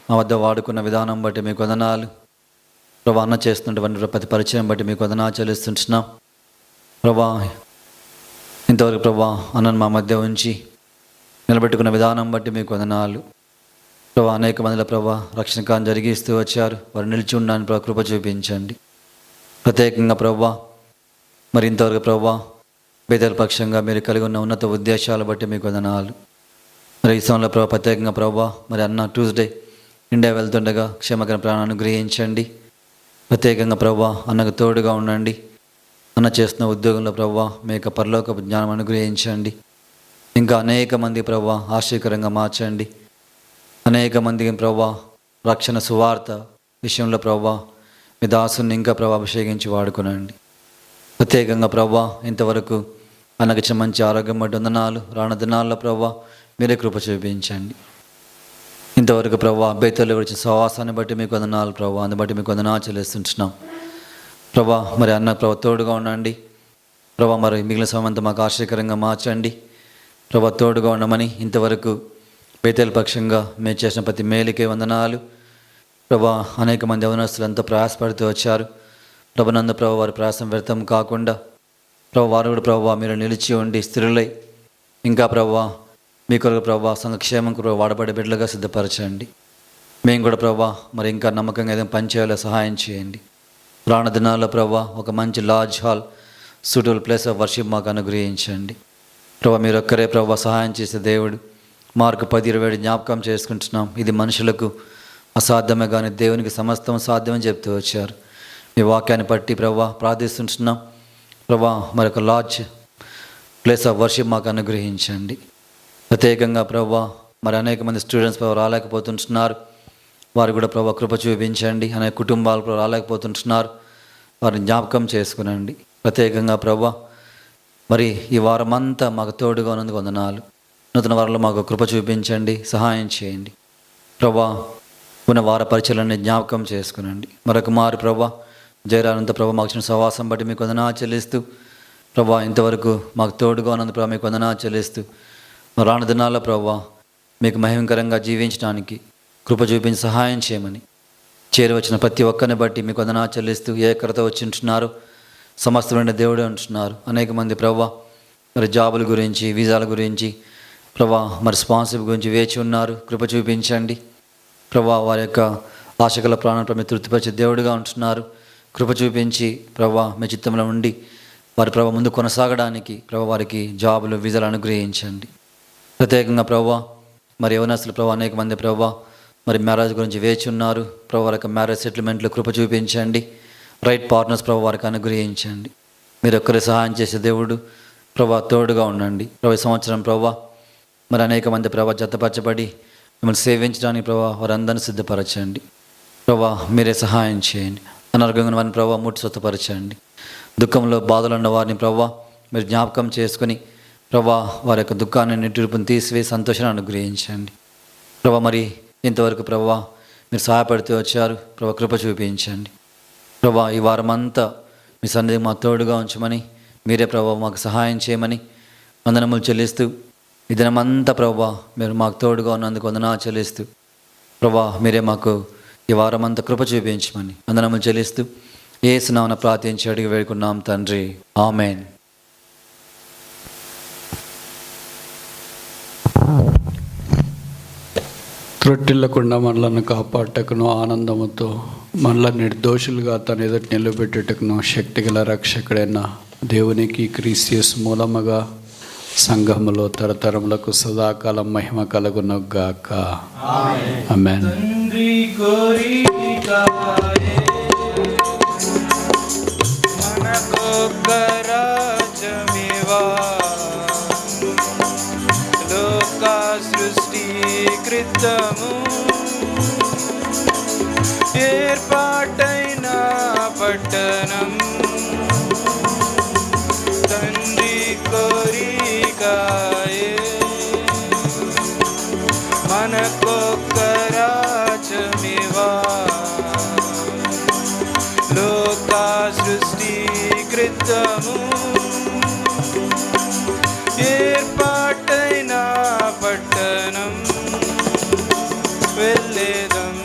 మా వద్ద వాడుకున్న విధానం బట్టి మీకు వందనాలు. ప్రభా అన్న చేస్తున్నటువంటి ప్రతి పరిచయం బట్టి మీకు వందనాలు చెల్లిస్తుంటున్నాం. ప్రభా ఇంతవరకు ప్రభా అన్నను మా మధ్య ఉంచి నిలబెట్టుకున్న విధానం బట్టి మీకు వందనాలు. ప్రభా అనేక మందిలో ప్రభా రక్షణ కార్యం జరిగిస్తూ వచ్చారు. వారు నిలిచి ఉండడానికి ప్రభా కృప చూపించండి. ప్రత్యేకంగా ప్రభా మరి ఇంతవరకు ప్రభా బేదల పక్షంగా మీరు కలిగి ఉన్న ఉన్నత ఉద్దేశాలు బట్టి మీకు వందనాలు. మరి ఈ సమయంలో ప్రభా ప్రత్యేకంగా ప్రభా మరి అన్న ట్యూస్డే ఇండియా వెళ్తుండగా క్షేమకర ప్రాణాన్ని అనుగ్రహించండి. ప్రత్యేకంగా ప్రభా అన్నకు తోడుగా ఉండండి. అన్న చేస్తున్న ఉద్యోగంలో ప్రభా మీ యొక్క పరలోక జ్ఞానం అనుగ్రహించండి. ఇంకా అనేక మంది ప్రభా ఆశ్చర్యకరంగా మార్చండి. అనేక మందికి ప్రభా రక్షణ సువార్త విషయంలో ప్రభా మీ దాసుని ఇంకా ప్రభా అభిషేకించి వాడుకునండి. ప్రత్యేకంగా ప్రభా ఇంతవరకు అన్నకి ఇచ్చిన మంచి ఆరోగ్యం బట్టి వందనాలు. రాను దినాల్లో ప్రభా మీరే కృప చూపించండి. ఇంతవరకు ప్రభా బేతల్లో వచ్చిన సహవాసాన్ని బట్టి మీకు వందనాలు ప్రభా. అందుని బట్టి మీకు వందనాలు చెల్లిస్తుంటున్నాం ప్రభా. మరి అన్న ప్రభా తోడుగా ఉండండి ప్రభా. మరి మిగిలిన సమయం అంతా మాకు ఆశ్చర్యకరంగా మార్చండి ప్రభా. తోడుగా ఉండమని ఇంతవరకు బేతల పక్షంగా మేము చేసిన ప్రతి మేలుకే వందనాలు ప్రభా. అనేక మంది యవనస్తులు ఎంతో ప్రయాసపడుతూ వచ్చారు ప్రభునందు ప్రభా. వారి ప్రయాసం వ్యర్థం కాకుండా ప్రభా వారు కూడా ప్రభా మీరు నిలిచి ఉండి స్థిరులై ఇంకా ప్రభా మీ కొరకు ప్రభా సంక్షేమం కొరకు వాడబడే బిడ్డలుగా సిద్ధపరచండి. మేము కూడా ప్రభా మరి ఇంకా నమ్మకంగా ఏదైనా పనిచేయాలో సహాయం చేయండి. రాను దినాల్లో ప్రభా ఒక మంచి lodge hall suitable place of worship మాకు అనుగ్రహించండి ప్రభా. మీరు ఒక్కరే ప్రభా సహాయం చేసే దేవుడు. మార్కు 10:27 జ్ఞాపకం చేసుకుంటున్నాం. ఇది మనుషులకు అసాధ్యమే కానీ దేవునికి సమస్తం సాధ్యమని చెప్తూ వచ్చారు. మీ వాక్యాన్ని బట్టి ప్రభా ప్రార్థిస్తుంటున్నాం ప్రభా. మరొక లాడ్జ్ ప్లేస్ ఆఫ్ వర్షిప్ మాకు అనుగ్రహించండి. ప్రత్యేకంగా ప్రభా మరి అనేక మంది స్టూడెంట్స్ ప్రభా రాలేకపోతుంటున్నారు. వారు కూడా ప్రభా కృప చూపించండి. అనేక కుటుంబాలు ప్రభా రాలేకపోతుంటున్నారు. వారిని జ్ఞాపకం చేసుకునండి. ప్రత్యేకంగా ప్రభా మరి ఈ వారం అంతా మాకు తోడుగా ఉన్నందుకు వందనాలు. నూతన వారంలో మాకు కృప చూపించండి, సహాయం చేయండి ప్రభా. ఉన్న వార పరిచయాలన్నీ జ్ఞాపకం చేసుకునండి. మరొక మారు ప్రభా జయరానంత ప్రభా మాకు ఇచ్చిన సహవాసం బట్టి మీకు వందనాలు చెల్లిస్తూ ప్రభా ఇంతవరకు మాకు తోడుగా ఉన్నందు ప్రభా మీకు వందనాలు చెల్లిస్తూ రాను దినాల్లో ప్రభా మీకు మహిమకరంగా జీవించడానికి కృప చూపించి సహాయం చేయమని చేరువచ్చిన ప్రతి ఒక్కరిని బట్టి మీకు వందనాలు చెల్లిస్తూ ఏ కరత వచ్చి ఉంటున్నారో సమస్తమైన దేవుడే ఉంటున్నారు. అనేక మంది ప్రభా మరి జాబుల గురించి వీసాల గురించి ప్రభా మరి స్పాన్సర్షిప్ గురించి వేచి ఉన్నారు. కృప చూపించండి ప్రభా. వారి యొక్క ఆశకల ప్రాణాలను మీరు తృప్తిపరిచే దేవుడిగా ఉంటున్నారు. కృప చూపించి ప్రభా మీ చిత్తంలో ఉండి వారి ప్రభా ముందు కొనసాగడానికి ప్రభా వారికి జాబులు వీసాలు అనుగ్రహించండి. ప్రత్యేకంగా ప్రభా మరి యవనస్తులు ప్రభా అనేక మంది ప్రభా మరి మ్యారేజ్ గురించి వేచి ఉన్నారు ప్రభా. వారి యొక్క మ్యారేజ్ సెటిల్మెంట్లో కృప చూపించండి. రైట్ పార్ట్నర్స్ ప్రభా వారికి అనుగ్రహించండి. మీరు ఒక్కరే సహాయం చేసే దేవుడు ప్రభా. తోడుగా ఉండండి ప్రభా. సంవత్సరం ప్రభా మరి అనేక మంది ప్రభా జతపరచబడి మిమ్మల్ని సేవించడానికి ప్రభా వారందరినీ సిద్ధపరచండి ప్రభా. మీరే సహాయం చేయండి. అనారోగ్యంగా వారిని ప్రభా ముట్టి స్వస్థపరచండి. దుఃఖంలో బాధలు ఉన్న వారిని ప్రభా మీరు జ్ఞాపకం చేసుకుని ప్రభా వారి యొక్క దుఃఖాన్ని నిట్టూర్పుని తీసివేసి సంతోషాన్ని అనుగ్రహించండి ప్రభా. మరి ఇంతవరకు ప్రభా మీరు సహాయపడుతూ వచ్చారు ప్రభా. కృప చూపించండి ప్రభా. ఈ వారం అంతా మీ సన్నిధి మా తోడుగా ఉంచమని మీరే ప్రభా మాకు సహాయం చేయమని వందనములు చెల్లిస్తూ ఈ దినమంతా ప్రభా మీరు మాకు తోడుగా ఉన్నందుకు వందనాలు చెల్లిస్తూ ప్రభా మీరే మాకు ఈ వారం అంతా కృప చూపించమని వందనములు చెల్లిస్తూ యేసు నామమున ప్రార్థించి అడిగి వేడుకున్నాం తండ్రి. ఆమేన్. త్రొట్టిల్లకుండా మనలను కాపాడటకును, ఆనందముతో మనల నిర్దోషులుగా తన ఎదుటి నిలబెట్టుటకును శక్తిగల రక్షకుడైన దేవునికి క్రీస్తు మూలముగా సంఘములో తరతరములకు సదాకాలం మహిమ కలుగునుగాక. ఆమేన్. తండ్రి కోరికాయే మనకొక్క రాజ్యమివా, లోక సృష్టి కృతము ఏర్పాటైన పట్టణం. తండ్రి కోరికాయే మనకొక్క రాజ్యమివా, లోక సృష్టి కృతము ఏర్పాటైన పట్టణం. వెళ్ళేదం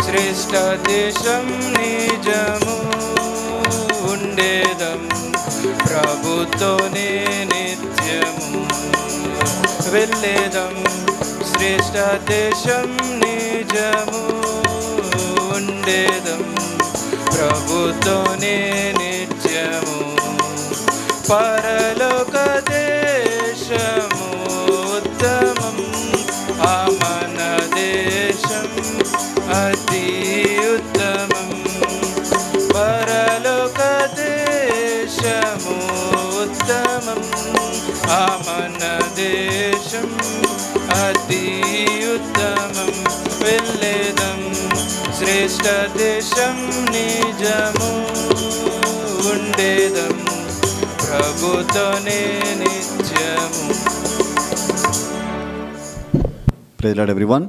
శ్రేష్ఠ దేశం నిజము, ఉండేదం ప్రభుతోనే నిత్యము. వెళ్ళేదం శ్రేష్ఠ దేశం నిజము, ఉండేదం ప్రభుతోనే నిత్యము. పరలోక దేశము ఉత్తమం, ఆ మన దేశం అతి ఉత్తమం. పరలోక దేశము ఉత్తమం, ఆ మన దేశం అతి ఉత్తమం. వెళ్ళేదం శ్రేష్ఠ దేశం నిజము, ఉండేదం ప్రభుతోనే నిత్యము. Praise Lord everyone.